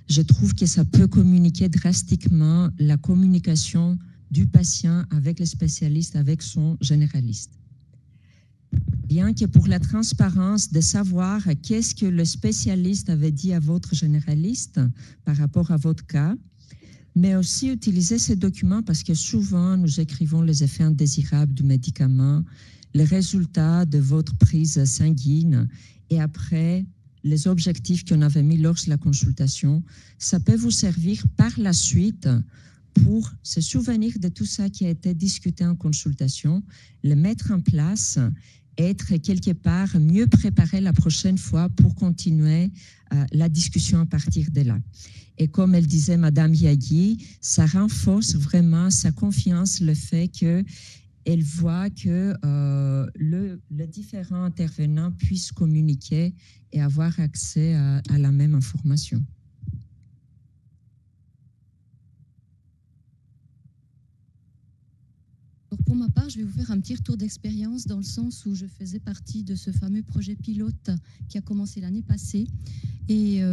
je trouve que ça peut communiquer drastiquement la communication du patient avec le spécialiste, avec son généraliste. Bien que pour la transparence de savoir qu'est-ce que le spécialiste avait dit à votre généraliste par rapport à votre cas, mais aussi utiliser ces documents parce que souvent nous écrivons les effets indésirables du médicament, les résultats de votre prise sanguine et après les objectifs qu'on avait mis lors de la consultation. Ça peut vous servir par la suite pour se souvenir de tout ça qui a été discuté en consultation, le mettre en place, être quelque part mieux préparé la prochaine fois pour continuer la discussion à partir de là. Et comme elle disait Madame Yaghi, ça renforce vraiment sa confiance, le fait qu'elle voit que les différents intervenants puissent communiquer et avoir accès à la même information. Pour ma part, je vais vous faire un petit retour d'expérience dans le sens où je faisais partie de ce fameux projet pilote qui a commencé l'année passée. Et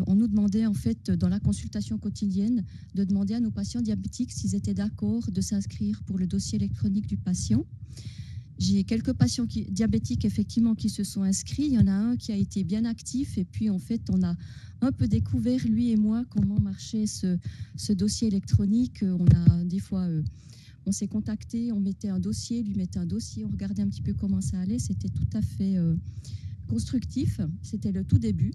on nous demandait en fait dans la consultation quotidienne de demander à nos patients diabétiques s'ils étaient d'accord de s'inscrire pour le dossier électronique du patient. J'ai quelques patients diabétiques effectivement qui se sont inscrits. Il y en a un qui a été bien actif et puis en fait on a un peu découvert lui et moi comment marchait ce dossier électronique. On a des fois on s'est contacté, on mettait un dossier, lui mettait un dossier, on regardait un petit peu comment ça allait. C'était tout à fait constructif. C'était le tout début.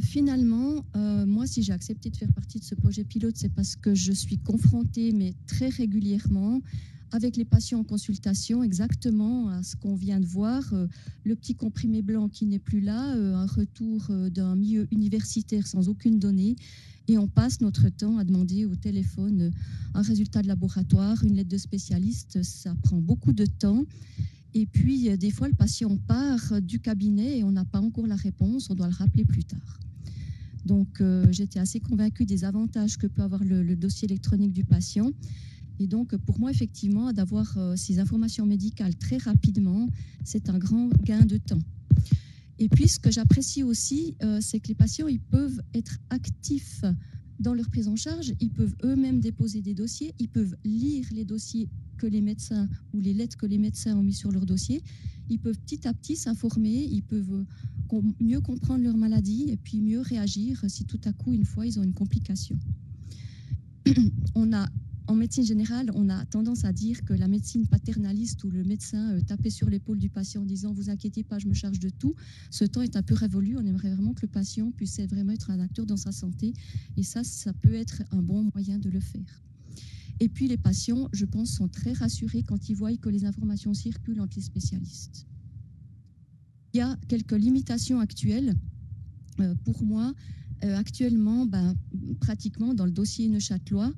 Finalement, moi, si j'ai accepté de faire partie de ce projet pilote, c'est parce que je suis confrontée, mais très régulièrement, avec les patients en consultation, exactement à ce qu'on vient de voir, le petit comprimé blanc qui n'est plus là, un retour d'un milieu universitaire sans aucune donnée, et on passe notre temps à demander au téléphone un résultat de laboratoire, une lettre de spécialiste, ça prend beaucoup de temps. Et puis, des fois, le patient part du cabinet et on n'a pas encore la réponse, on doit le rappeler plus tard. Donc, j'étais assez convaincue des avantages que peut avoir le dossier électronique du patient. Et donc, pour moi, effectivement, d'avoir ces informations médicales très rapidement, c'est un grand gain de temps. Et puis, ce que j'apprécie aussi, c'est que les patients, ils peuvent être actifs dans leur prise en charge, ils peuvent eux-mêmes déposer des dossiers, ils peuvent lire les dossiers que les médecins ou les lettres que les médecins ont mis sur leur dossier, ils peuvent petit à petit s'informer, ils peuvent mieux comprendre leur maladie et puis mieux réagir si tout à coup, une fois, ils ont une complication. En médecine générale, on a tendance à dire que la médecine paternaliste où le médecin tapait sur l'épaule du patient en disant « vous inquiétez pas, je me charge de tout », ce temps est un peu révolu. On aimerait vraiment que le patient puisse vraiment être un acteur dans sa santé et ça peut être un bon moyen de le faire. Et puis les patients, je pense, sont très rassurés quand ils voient que les informations circulent entre les spécialistes. Il y a quelques limitations actuelles. Pour moi, actuellement, pratiquement dans le dossier Neuchâtelois,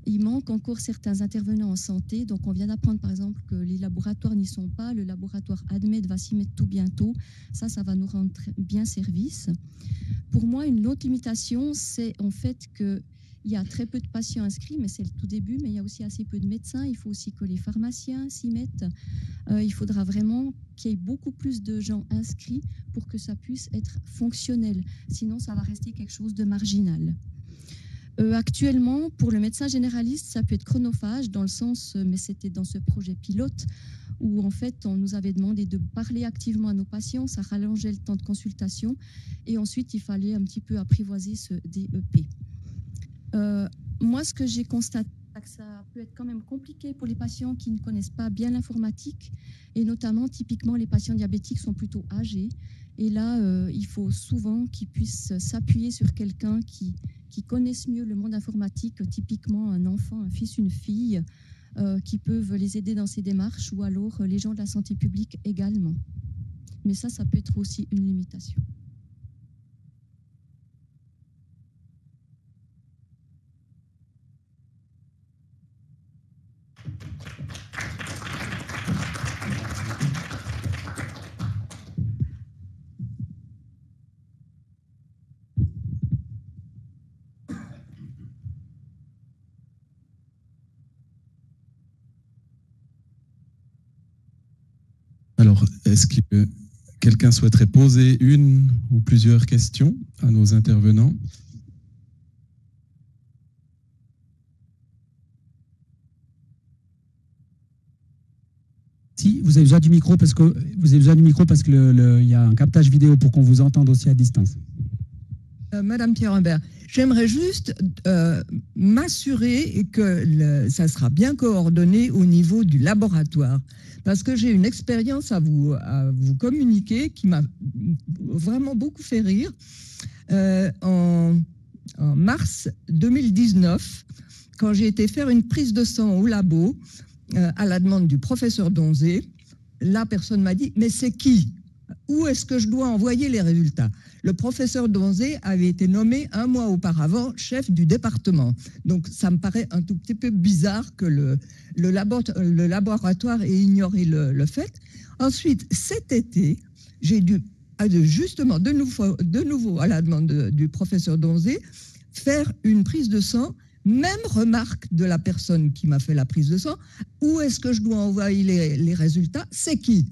il manque encore certains intervenants en santé. Donc, on vient d'apprendre, par exemple, que les laboratoires n'y sont pas. Le laboratoire ADMED va s'y mettre tout bientôt. Ça va nous rendre bien service. Pour moi, une autre limitation, c'est en fait qu'il y a très peu de patients inscrits, mais c'est le tout début. Mais il y a aussi assez peu de médecins. Il faut aussi que les pharmaciens s'y mettent. Il faudra vraiment qu'il y ait beaucoup plus de gens inscrits pour que ça puisse être fonctionnel. Sinon, ça va rester quelque chose de marginal. Actuellement, pour le médecin généraliste, ça peut être chronophage dans le sens, mais c'était dans ce projet pilote, où en fait, on nous avait demandé de parler activement à nos patients, ça rallongeait le temps de consultation, et ensuite, il fallait un petit peu apprivoiser ce DEP. Moi, ce que j'ai constaté, c'est que ça peut être quand même compliqué pour les patients qui ne connaissent pas bien l'informatique, et notamment, typiquement, les patients diabétiques sont plutôt âgés, Et là, il faut souvent qu'ils puissent s'appuyer sur quelqu'un qui connaisse mieux le monde informatique, typiquement un enfant, un fils, une fille, qui peuvent les aider dans ces démarches, ou alors les gens de la santé publique également. Mais ça peut être aussi une limitation. Alors, est-ce que quelqu'un souhaiterait poser une ou plusieurs questions à nos intervenants? Si, vous avez besoin du micro parce que il y a un captage vidéo pour qu'on vous entende aussi à distance. Madame Pierre-Humbert, j'aimerais juste m'assurer que ça sera bien coordonné au niveau du laboratoire, parce que j'ai une expérience à vous communiquer qui m'a vraiment beaucoup fait rire. En mars 2019, quand j'ai été faire une prise de sang au labo, à la demande du professeur Donzé, la personne m'a dit « Mais c'est qui ? Où est-ce que je dois envoyer les résultats ?» Le professeur Donzé avait été nommé un mois auparavant chef du département. Donc, ça me paraît un tout petit peu bizarre que le laboratoire ait ignoré le fait. Ensuite, cet été, j'ai dû, justement, de nouveau à la demande du professeur Donzé, faire une prise de sang. Même remarque de la personne qui m'a fait la prise de sang. Où est-ce que je dois envoyer les résultats? C'est qui?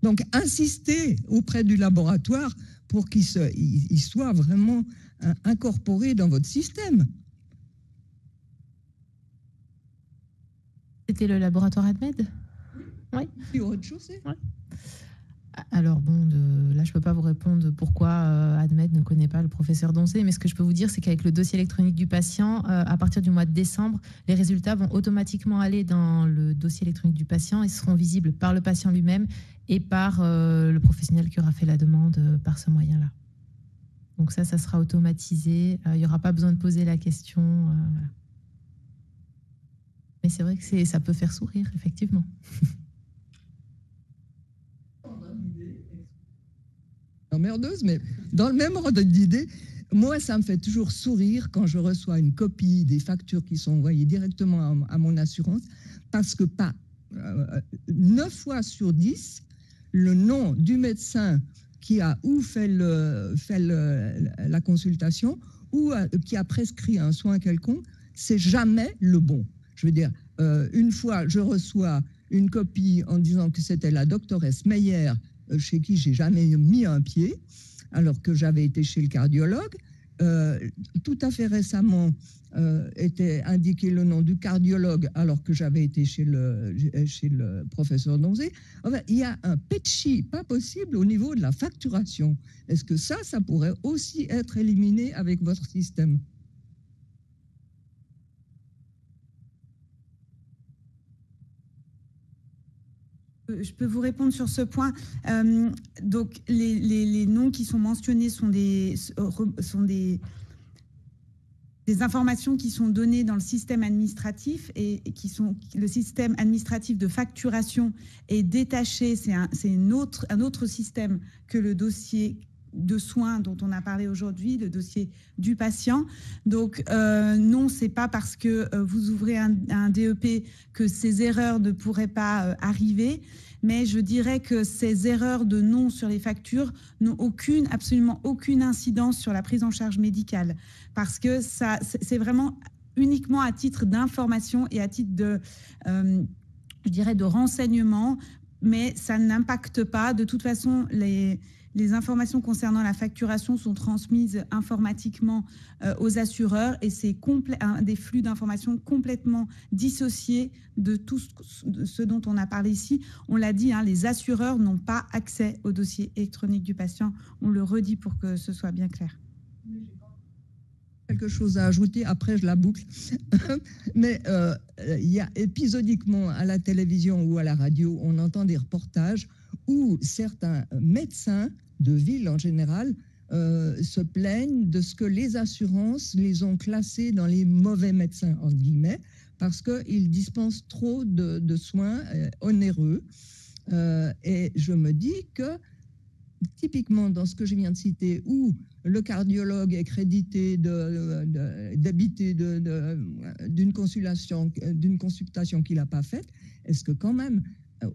Donc, insister auprès du laboratoire pour qu'il soit vraiment incorporé dans votre système. C'était le laboratoire ADMED? Oui. Et au rez-de-chaussée. Ouais. Alors bon, là je ne peux pas vous répondre pourquoi ADMED ne connaît pas le professeur Donzé, mais ce que je peux vous dire, c'est qu'avec le dossier électronique du patient, à partir du mois de décembre, les résultats vont automatiquement aller dans le dossier électronique du patient et seront visibles par le patient lui-même et par le professionnel qui aura fait la demande par ce moyen-là. Donc ça sera automatisé, il n'y aura pas besoin de poser la question. Voilà. Mais c'est vrai que ça peut faire sourire, effectivement. Emmerdeuse, mais dans le même ordre d'idée, moi, ça me fait toujours sourire quand je reçois une copie des factures qui sont envoyées directement à mon assurance, parce que 9 fois sur 10, le nom du médecin qui a ou fait la consultation ou qui a prescrit un soin quelconque, c'est jamais le bon. Je veux dire, une fois, je reçois une copie en disant que c'était la doctoresse Meyer, chez qui j'ai jamais mis un pied, alors que j'avais été chez le cardiologue. Tout à fait récemment, était indiqué le nom du cardiologue, alors que j'avais été chez le professeur Donzé. Enfin, il y a un péchi pas possible au niveau de la facturation. Est-ce que ça pourrait aussi être éliminé avec votre système ? Je peux vous répondre sur ce point. Donc, les noms qui sont mentionnés sont des informations qui sont données dans le système administratif et le système administratif de facturation est détaché. C'est un autre système que le dossier de soins dont on a parlé aujourd'hui, le dossier du patient. Donc, non, c'est pas parce que vous ouvrez un DEP que ces erreurs ne pourraient pas arriver, mais je dirais que ces erreurs de nom sur les factures n'ont absolument aucune incidence sur la prise en charge médicale, parce que c'est vraiment uniquement à titre d'information et à titre je dirais, de renseignement, mais ça n'impacte pas. De toute façon, les informations concernant la facturation sont transmises informatiquement aux assureurs et c'est des flux d'informations complètement dissociés de tout ce dont on a parlé ici. On l'a dit, les assureurs n'ont pas accès au dossier électronique du patient. On le redit pour que ce soit bien clair. Quelque chose à ajouter, après je la boucle. Mais il y a épisodiquement à la télévision ou à la radio, on entend des reportages où certains médecins de ville en général se plaignent de ce que les assurances les ont classés dans les mauvais médecins, entre guillemets, parce qu'ils dispensent trop de soins onéreux. Et je me dis que, typiquement dans ce que je viens de citer, où le cardiologue est crédité d'habiter d'une consultation qu'il n'a pas faite, est-ce que quand même,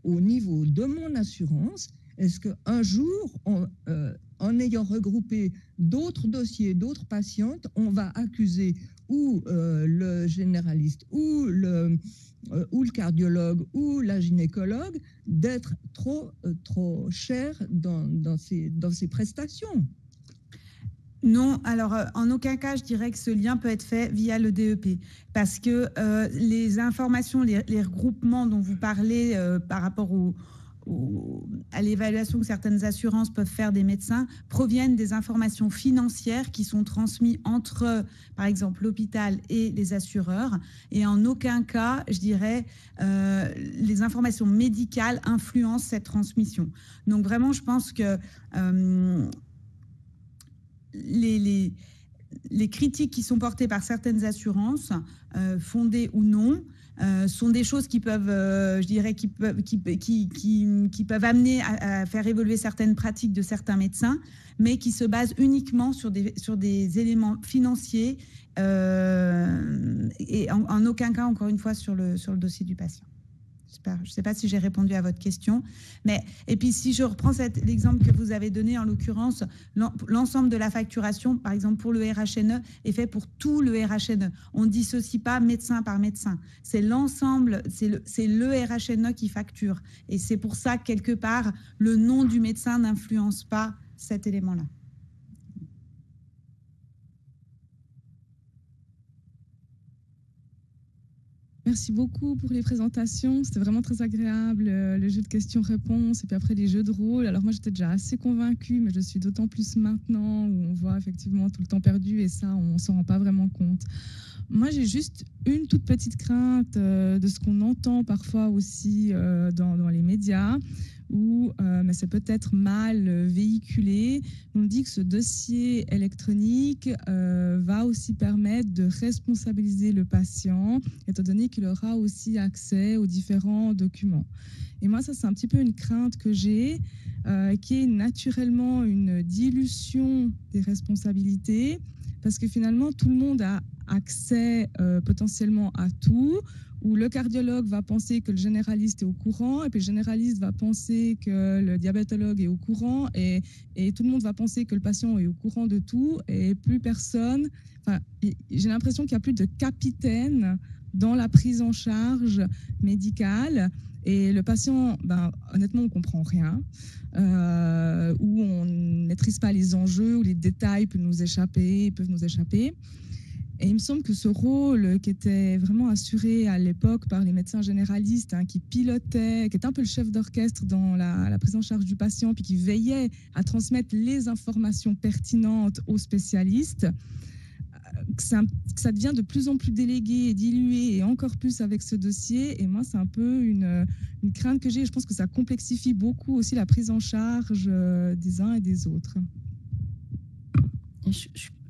au niveau de mon assurance, est-ce qu'un jour, en ayant regroupé d'autres dossiers, d'autres patientes, on va accuser ou le généraliste ou le cardiologue ou la gynécologue d'être trop cher dans ses prestations? Non, alors en aucun cas, je dirais que ce lien peut être fait via le DEP, parce que les informations, les regroupements dont vous parlez par rapport à l'évaluation que certaines assurances peuvent faire des médecins proviennent des informations financières qui sont transmises entre, par exemple, l'hôpital et les assureurs. Et en aucun cas, je dirais, les informations médicales influencent cette transmission. Donc vraiment, je pense que les critiques qui sont portées par certaines assurances, fondées ou non, sont des choses qui peuvent, je dirais, qui peuvent amener à faire évoluer certaines pratiques de certains médecins, mais qui se basent uniquement sur des éléments financiers et en aucun cas, encore une fois, sur le dossier du patient. Je ne sais pas si j'ai répondu à votre question. Et puis, si je reprends l'exemple que vous avez donné, en l'occurrence, l'ensemble de la facturation, par exemple, pour le RHNE, est fait pour tout le RHNE. On ne dissocie pas médecin par médecin. C'est l'ensemble, c'est le RHNE qui facture. Et c'est pour ça que, quelque part, le nom du médecin n'influence pas cet élément-là. Merci beaucoup pour les présentations. C'était vraiment très agréable, le jeu de questions-réponses et puis après les jeux de rôle. Alors moi, j'étais déjà assez convaincue, mais je suis d'autant plus maintenant où on voit effectivement tout le temps perdu et ça, on ne s'en rend pas vraiment compte. Moi, j'ai juste une toute petite crainte de ce qu'on entend parfois aussi dans les médias, où mais c'est peut-être mal véhiculé. On dit que ce dossier électronique va aussi permettre de responsabiliser le patient, étant donné qu'il aura aussi accès aux différents documents. Et moi, ça, c'est un petit peu une crainte que j'ai, qui est naturellement une dilution des responsabilités, parce que finalement, tout le monde a accès potentiellement à tout, où le cardiologue va penser que le généraliste est au courant, et puis le généraliste va penser que le diabétologue est au courant, et tout le monde va penser que le patient est au courant de tout, et plus personne... Enfin, j'ai l'impression qu'il n'y a plus de capitaine dans la prise en charge médicale, et le patient, honnêtement, on ne comprend rien, où on ne maîtrise pas les enjeux, où les détails peuvent nous échapper. Et il me semble que ce rôle qui était vraiment assuré à l'époque par les médecins généralistes, qui pilotaient, qui était un peu le chef d'orchestre dans la prise en charge du patient, puis qui veillait à transmettre les informations pertinentes aux spécialistes, que ça devient de plus en plus délégué et dilué, et encore plus avec ce dossier. Et moi, c'est un peu une crainte que j'ai. Je pense que ça complexifie beaucoup aussi la prise en charge des uns et des autres.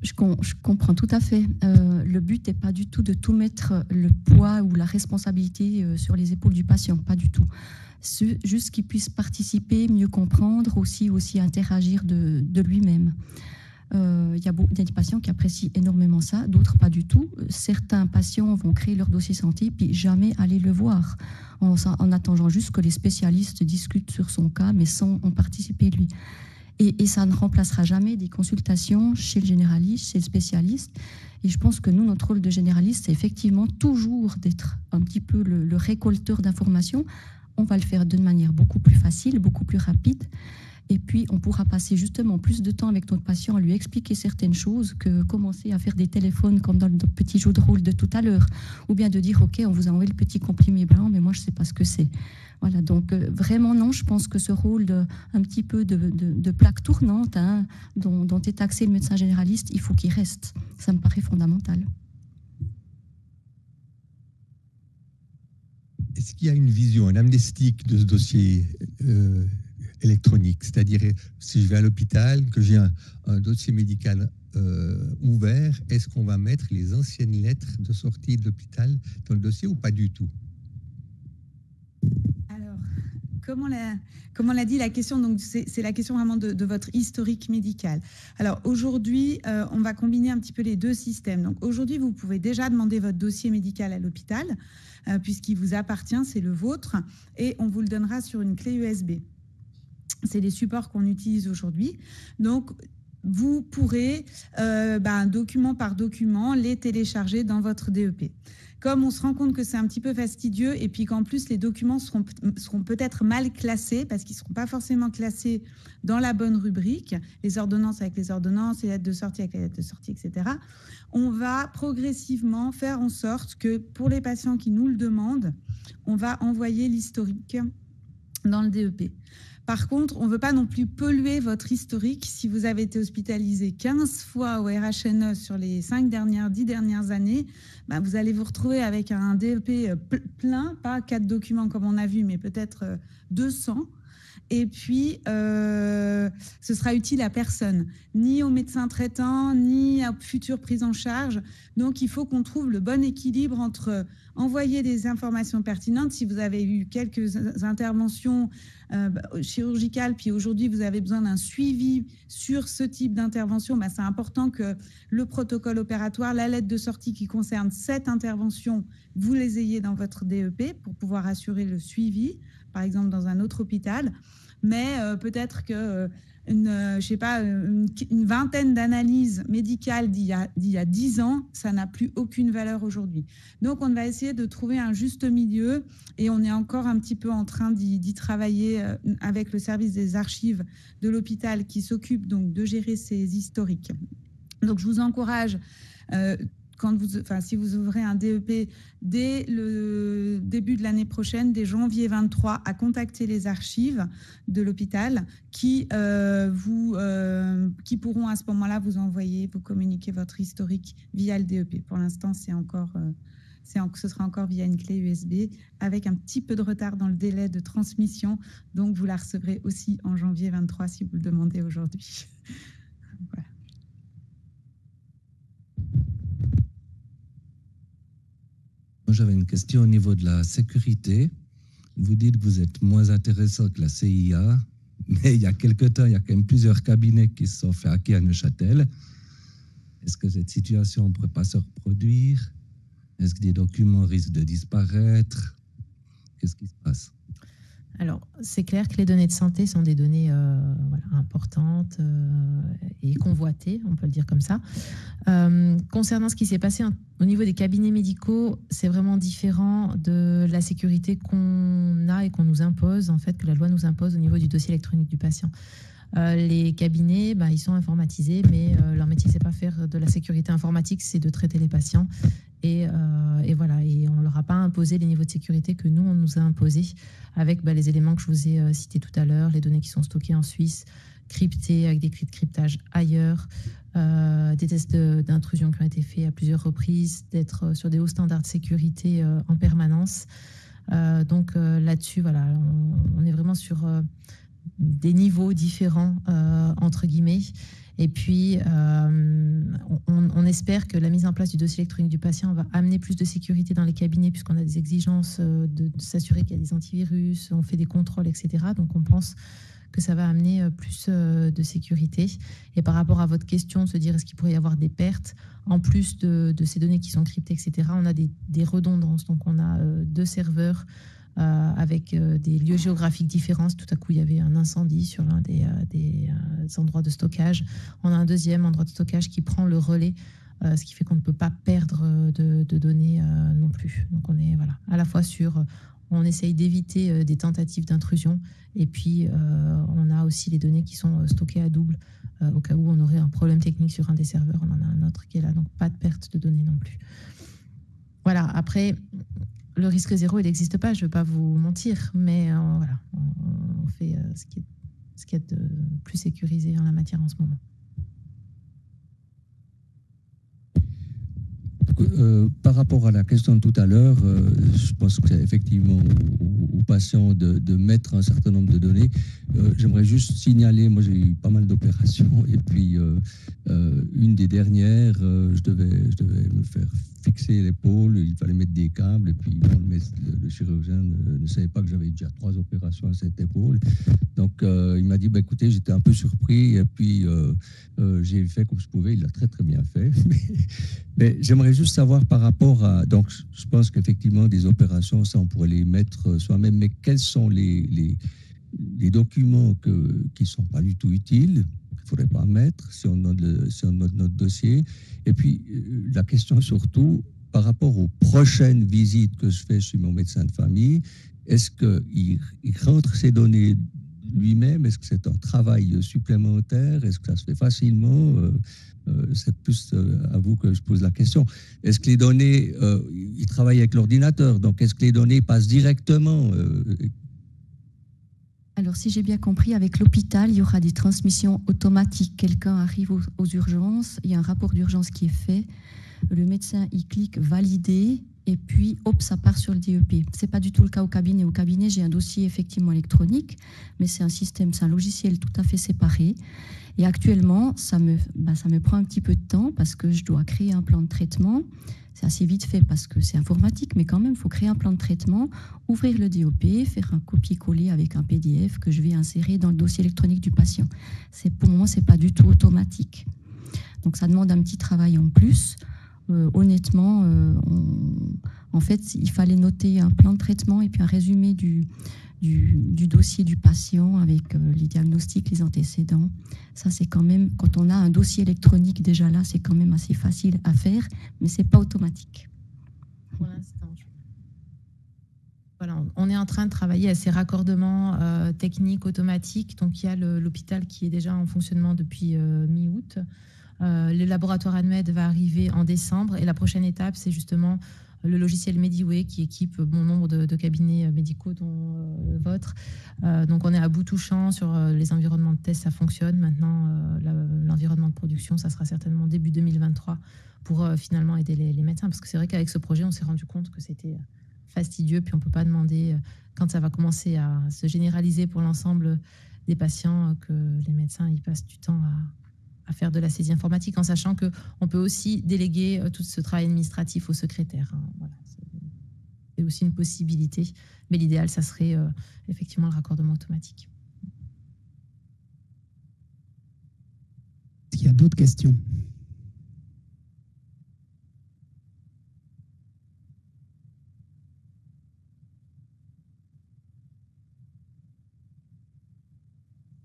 Je comprends tout à fait. Le but n'est pas du tout de tout mettre le poids ou la responsabilité sur les épaules du patient, pas du tout. Juste qu'il puisse participer, mieux comprendre, aussi interagir de lui-même. Il y a des patients qui apprécient énormément ça, d'autres pas du tout. Certains patients vont créer leur dossier santé puis jamais aller le voir, en attendant juste que les spécialistes discutent sur son cas, mais sans en participer lui. Et ça ne remplacera jamais des consultations chez le généraliste, chez le spécialiste. Et je pense que nous, notre rôle de généraliste, c'est effectivement toujours d'être un petit peu le récolteur d'informations. On va le faire d'une manière beaucoup plus facile, beaucoup plus rapide. Et puis, on pourra passer justement plus de temps avec notre patient à lui expliquer certaines choses que commencer à faire des téléphones comme dans le petit jeu de rôle de tout à l'heure. Ou bien de dire, OK, on vous a envoyé le petit comprimé blanc, mais moi, je ne sais pas ce que c'est. Voilà, donc vraiment non, je pense que ce rôle un petit peu de plaque tournante dont est taxé le médecin généraliste, il faut qu'il reste. Ça me paraît fondamental. Est-ce qu'il y a une vision, une amnestique de ce dossier électronique. C'est-à-dire, si je vais à l'hôpital, que j'ai un dossier médical ouvert, est-ce qu'on va mettre les anciennes lettres de sortie de l'hôpital dans le dossier ou pas du tout? Alors, comme on l'a dit, la question, donc c'est la question vraiment de votre historique médical. Alors aujourd'hui, on va combiner un petit peu les deux systèmes. Donc aujourd'hui, vous pouvez déjà demander votre dossier médical à l'hôpital, puisqu'il vous appartient, c'est le vôtre, et on vous le donnera sur une clé USB. C'est les supports qu'on utilise aujourd'hui. Donc, vous pourrez, document par document, les télécharger dans votre DEP. Comme on se rend compte que c'est un petit peu fastidieux et puis qu'en plus, les documents seront peut-être mal classés parce qu'ils ne seront pas forcément classés dans la bonne rubrique, les ordonnances avec les ordonnances, les lettres de sortie avec les lettres de sortie, etc., on va progressivement faire en sorte que pour les patients qui nous le demandent, on va envoyer l'historique dans le DEP. Par contre, on ne veut pas non plus polluer votre historique. Si vous avez été hospitalisé 15 fois au RHNE sur les 10 dernières années, vous allez vous retrouver avec un DEP plein, pas 4 documents comme on a vu, mais peut-être 200. Et puis, ce sera utile à personne, ni aux médecins traitants, ni à futures prises en charge. Donc, il faut qu'on trouve le bon équilibre entre envoyer des informations pertinentes. Si vous avez eu quelques interventions chirurgicales, puis aujourd'hui, vous avez besoin d'un suivi sur ce type d'intervention, c'est important que le protocole opératoire, la lettre de sortie qui concerne cette intervention, vous les ayez dans votre DEP pour pouvoir assurer le suivi, par exemple dans un autre hôpital. Mais peut-être que une vingtaine d'analyses médicales d'il y a 10 ans, ça n'a plus aucune valeur aujourd'hui. Donc, on va essayer de trouver un juste milieu et on est encore un petit peu en train d'y travailler avec le service des archives de l'hôpital qui s'occupe donc de gérer ces historiques. Donc, je vous encourage si vous ouvrez un DEP dès le début de l'année prochaine, dès janvier 23, à contacter les archives de l'hôpital qui pourront à ce moment-là vous communiquer votre historique via le DEP. Pour l'instant, ce sera encore via une clé USB avec un petit peu de retard dans le délai de transmission. Donc, vous la recevrez aussi en janvier 23 si vous le demandez aujourd'hui. Voilà. J'avais une question au niveau de la sécurité. Vous dites que vous êtes moins intéressant que la CIA, mais il y a quelque temps, il y a quand même plusieurs cabinets qui se sont fait hacker à Neuchâtel. Est-ce que cette situation ne pourrait pas se reproduire? Est-ce que des documents risquent de disparaître? Qu'est-ce qui se passe? Alors, c'est clair que les données de santé sont des données importantes et convoitées, on peut le dire comme ça. Concernant ce qui s'est passé au niveau des cabinets médicaux, c'est vraiment différent de la sécurité qu'on a et qu'on nous impose, en fait, que la loi nous impose au niveau du dossier électronique du patient. Les cabinets, ils sont informatisés, mais leur métier, c'est pas faire de la sécurité informatique, c'est de traiter les patients. Et voilà, et on ne leur a pas imposé les niveaux de sécurité que nous, on nous a imposés avec les éléments que je vous ai cités tout à l'heure, les données qui sont stockées en Suisse, cryptées avec des clés de cryptage ailleurs, des tests d'intrusion qui ont été faits à plusieurs reprises, d'être sur des hauts standards de sécurité en permanence. Donc là-dessus, voilà, on est vraiment sur des niveaux différents, entre guillemets. Et puis, on espère que la mise en place du dossier électronique du patient va amener plus de sécurité dans les cabinets, puisqu'on a des exigences de s'assurer qu'il y a des antivirus, on fait des contrôles, etc. Donc, on pense que ça va amener plus de sécurité. Et par rapport à votre question, de se dire est-ce qu'il pourrait y avoir des pertes, en plus de ces données qui sont cryptées, etc., on a des redondances. Donc, on a 2 serveurs avec des lieux géographiques différents. Tout à coup, il y avait un incendie sur l'un des endroits de stockage. On a un deuxième endroit de stockage qui prend le relais, ce qui fait qu'on ne peut pas perdre de données non plus. Donc, on est à la fois on essaye d'éviter des tentatives d'intrusion et puis on a aussi les données qui sont stockées à double au cas où on aurait un problème technique sur un des serveurs. On en a un autre qui est là, donc pas de perte de données non plus. Voilà, après... Le risque zéro, il n'existe pas, je ne veux pas vous mentir, mais on fait ce qui est de plus sécurisé en la matière en ce moment. Par rapport à la question de tout à l'heure, je pense que c'est effectivement aux patients de mettre un certain nombre de données. J'aimerais juste signaler, moi j'ai eu pas mal d'opérations et puis une des dernières, je devais me faire fixer l'épaule, il fallait mettre des câbles et puis bon, le chirurgien ne savait pas que j'avais déjà 3 opérations à cette épaule. Donc il m'a dit, bah, écoutez, j'étais un peu surpris et puis j'ai fait comme je pouvais, il l'a très très bien fait. Mais j'aimerais juste savoir par rapport à... Donc, je pense qu'effectivement, des opérations, ça, on pourrait les mettre soi-même, mais quels sont les documents qui ne sont pas du tout utiles, qu'il ne faudrait pas mettre si on note notre dossier. Et puis, la question surtout, par rapport aux prochaines visites que je fais chez mon médecin de famille, est-ce qu'il rentre ces données lui-même? Est-ce que c'est un travail supplémentaire? Est-ce que ça se fait facilement? C'est plus à vous que je pose la question. Est-ce que les données, ils travaillent avec l'ordinateur, donc est-ce que les données passent directement Alors, si j'ai bien compris, avec l'hôpital, il y aura des transmissions automatiques. Quelqu'un arrive aux urgences, il y a un rapport d'urgence qui est fait, le médecin, il clique « Valider », et puis, hop, ça part sur le DEP. Ce n'est pas du tout le cas au cabinet. Au cabinet, j'ai un dossier effectivement électronique, mais c'est un système, c'est un logiciel tout à fait séparé. Et actuellement, ça me prend un petit peu de temps parce que je dois créer un plan de traitement. C'est assez vite fait parce que c'est informatique, mais quand même, il faut créer un plan de traitement, ouvrir le DEP, faire un copier-coller avec un PDF que je vais insérer dans le dossier électronique du patient. Pour moi, ce n'est pas du tout automatique. Donc, ça demande un petit travail en plus. Honnêtement, en fait, il fallait noter un plan de traitement et puis un résumé du dossier du patient avec les diagnostics, les antécédents. Ça, c'est quand même, quand on a un dossier électronique déjà là, c'est quand même assez facile à faire, mais ce n'est pas automatique. Pour l'instant, voilà, on est en train de travailler à ces raccordements techniques automatiques. Donc, il y a l'hôpital qui est déjà en fonctionnement depuis mi-août. Le laboratoire ANMED va arriver en décembre et la prochaine étape, c'est justement le logiciel Mediway qui équipe bon nombre de cabinets médicaux, dont le vôtre. Donc, on est à bout touchant sur les environnements de test, ça fonctionne. Maintenant, l'environnement de production, ça sera certainement début 2023 pour finalement aider les médecins. Parce que c'est vrai qu'avec ce projet, on s'est rendu compte que c'était fastidieux. Puis, on ne peut pas demander, quand ça va commencer à se généraliser pour l'ensemble des patients, que les médecins y passent du temps à faire de la saisie informatique, en sachant qu'on peut aussi déléguer tout ce travail administratif aux secrétaires. Voilà, c'est aussi une possibilité, mais l'idéal, ça serait effectivement le raccordement automatique. Est-ce qu'il y a d'autres questions?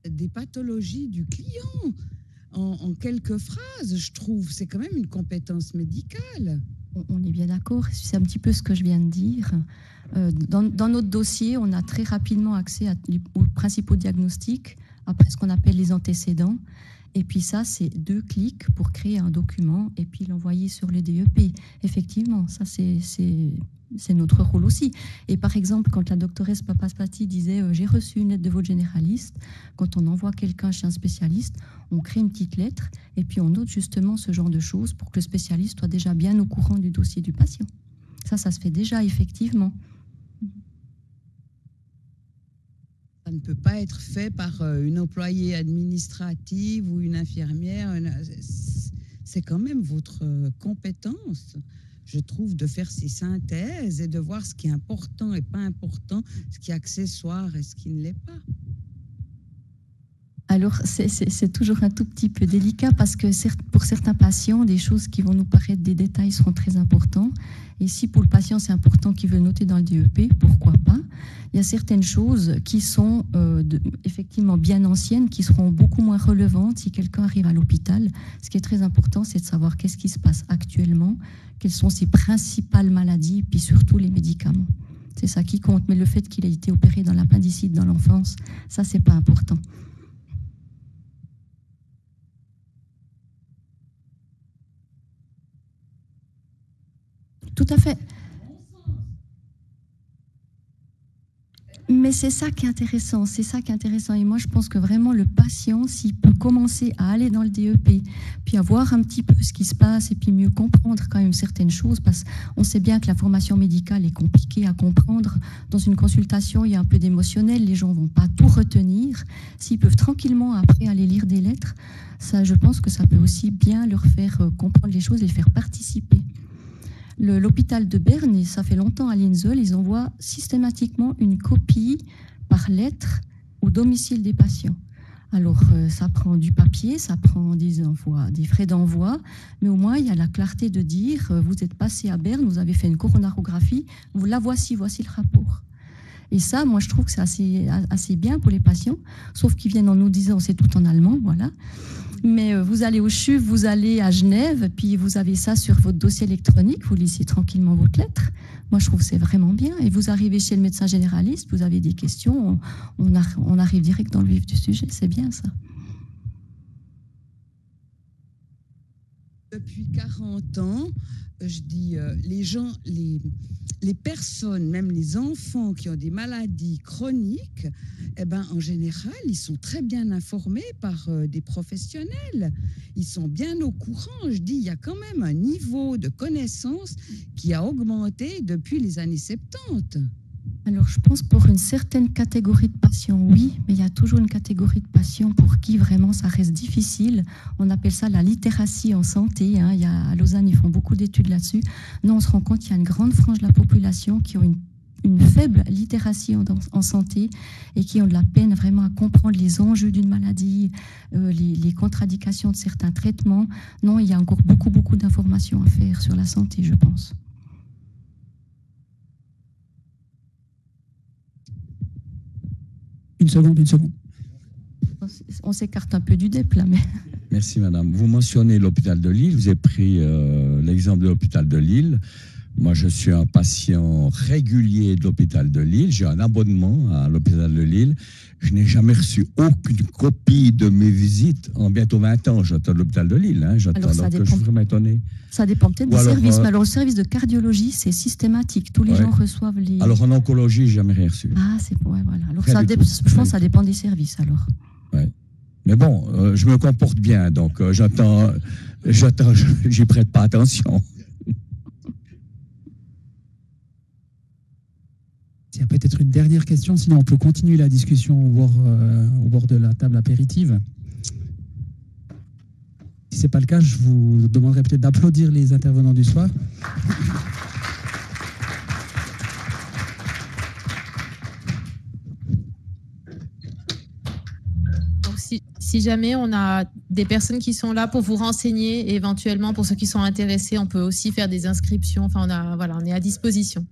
Des pathologies du client. En quelques phrases, je trouve, c'est quand même une compétence médicale. On est bien d'accord, c'est un petit peu ce que je viens de dire. Dans notre dossier, on a très rapidement accès aux principaux diagnostics, après ce qu'on appelle les antécédents. Et puis ça, c'est 2 clics pour créer un document et puis l'envoyer sur le DEP. Effectivement, ça, c'est notre rôle aussi. Et par exemple, quand la doctoresse Papaspati disait « j'ai reçu une lettre de votre généraliste », quand on envoie quelqu'un chez un spécialiste, on crée une petite lettre et puis on note justement ce genre de choses pour que le spécialiste soit déjà bien au courant du dossier du patient. Ça se fait déjà effectivement. Ça ne peut pas être fait par une employée administrative ou une infirmière. C'est quand même votre compétence, je trouve, de faire ces synthèses et de voir ce qui est important et pas important, ce qui est accessoire et ce qui ne l'est pas. Alors, c'est toujours un tout petit peu délicat parce que pour certains patients, des choses qui vont nous paraître des détails seront très importants. Et si pour le patient, c'est important qu'il veut noter dans le DEP, pourquoi pas? Il y a certaines choses qui sont effectivement bien anciennes, qui seront beaucoup moins relevantes si quelqu'un arrive à l'hôpital. Ce qui est très important, c'est de savoir qu'est-ce qui se passe actuellement, quelles sont ses principales maladies, puis surtout les médicaments. C'est ça qui compte. Mais le fait qu'il ait été opéré dans l'appendicite dans l'enfance, ça, c'est pas important. Tout à fait. Mais c'est ça qui est intéressant, c'est ça qui est intéressant. Et moi, je pense que vraiment le patient, s'il peut commencer à aller dans le DEP, puis à voir un petit peu ce qui se passe, et puis mieux comprendre quand même certaines choses, parce qu'on sait bien que la formation médicale est compliquée à comprendre. Dans une consultation, il y a un peu d'émotionnel, les gens ne vont pas tout retenir. S'ils peuvent tranquillement après aller lire des lettres, ça, je pense que ça peut aussi bien leur faire comprendre les choses et les faire participer. L'hôpital de Berne, et ça fait longtemps à l'INSEL, ils envoient systématiquement une copie par lettre au domicile des patients. Alors, ça prend du papier, ça prend des frais d'envoi, mais au moins, il y a la clarté de dire, vous êtes passé à Berne, vous avez fait une coronarographie, vous la voici le rapport. Et ça, moi, je trouve que c'est assez bien pour les patients, sauf qu'ils viennent en nous disant, c'est tout en allemand, voilà. Mais vous allez au CHUV, vous allez à Genève, puis vous avez ça sur votre dossier électronique, vous lisez tranquillement votre lettre. Moi, je trouve que c'est vraiment bien. Et vous arrivez chez le médecin généraliste, vous avez des questions, on arrive direct dans le vif du sujet, c'est bien ça. Depuis 40 ans, je dis, les gens, les personnes, même les enfants qui ont des maladies chroniques, eh ben, en général, ils sont très bien informés par des professionnels. Ils sont bien au courant. Je dis, il y a quand même un niveau de connaissance qui a augmenté depuis les années 70. Alors, je pense pour une certaine catégorie de patients, oui, mais il y a toujours une catégorie de patients pour qui vraiment ça reste difficile. On appelle ça la littératie en santé. Hein. À Lausanne, ils font beaucoup d'études là-dessus. Non, on se rend compte qu'il y a une grande frange de la population qui ont une faible littératie en santé et qui ont de la peine vraiment à comprendre les enjeux d'une maladie, les contre-indications de certains traitements. Non, il y a encore beaucoup d'informations à faire sur la santé, je pense. Une seconde. On s'écarte un peu du DEP là, mais... Merci madame. Vous mentionnez l'hôpital de Lille, vous avez pris l'exemple de l'hôpital de Lille. Moi, je suis un patient régulier de l'hôpital de Lille. J'ai un abonnement à l'hôpital de Lille. Je n'ai jamais reçu aucune copie de mes visites en bientôt 20 ans. J'attends l'hôpital de Lille. Hein. Alors, ça dépend. Je suis vraiment étonné. Ça dépend peut-être des services. Mais alors, le service de cardiologie, c'est systématique. Tous les gens reçoivent les... Alors, en oncologie, j'ai jamais rien reçu. Ah, c'est bon, ouais, voilà. Alors, je pense que ça dépend des services, alors. Ouais. Mais bon, je me comporte bien, donc j'attends, j'y prête pas attention. Il y a peut-être une dernière question, sinon on peut continuer la discussion au bord de la table apéritive. Si ce n'est pas le cas, je vous demanderai peut-être d'applaudir les intervenants du soir. Donc, si jamais on a des personnes qui sont là pour vous renseigner, et éventuellement pour ceux qui sont intéressés, on peut aussi faire des inscriptions. Enfin, on est à disposition.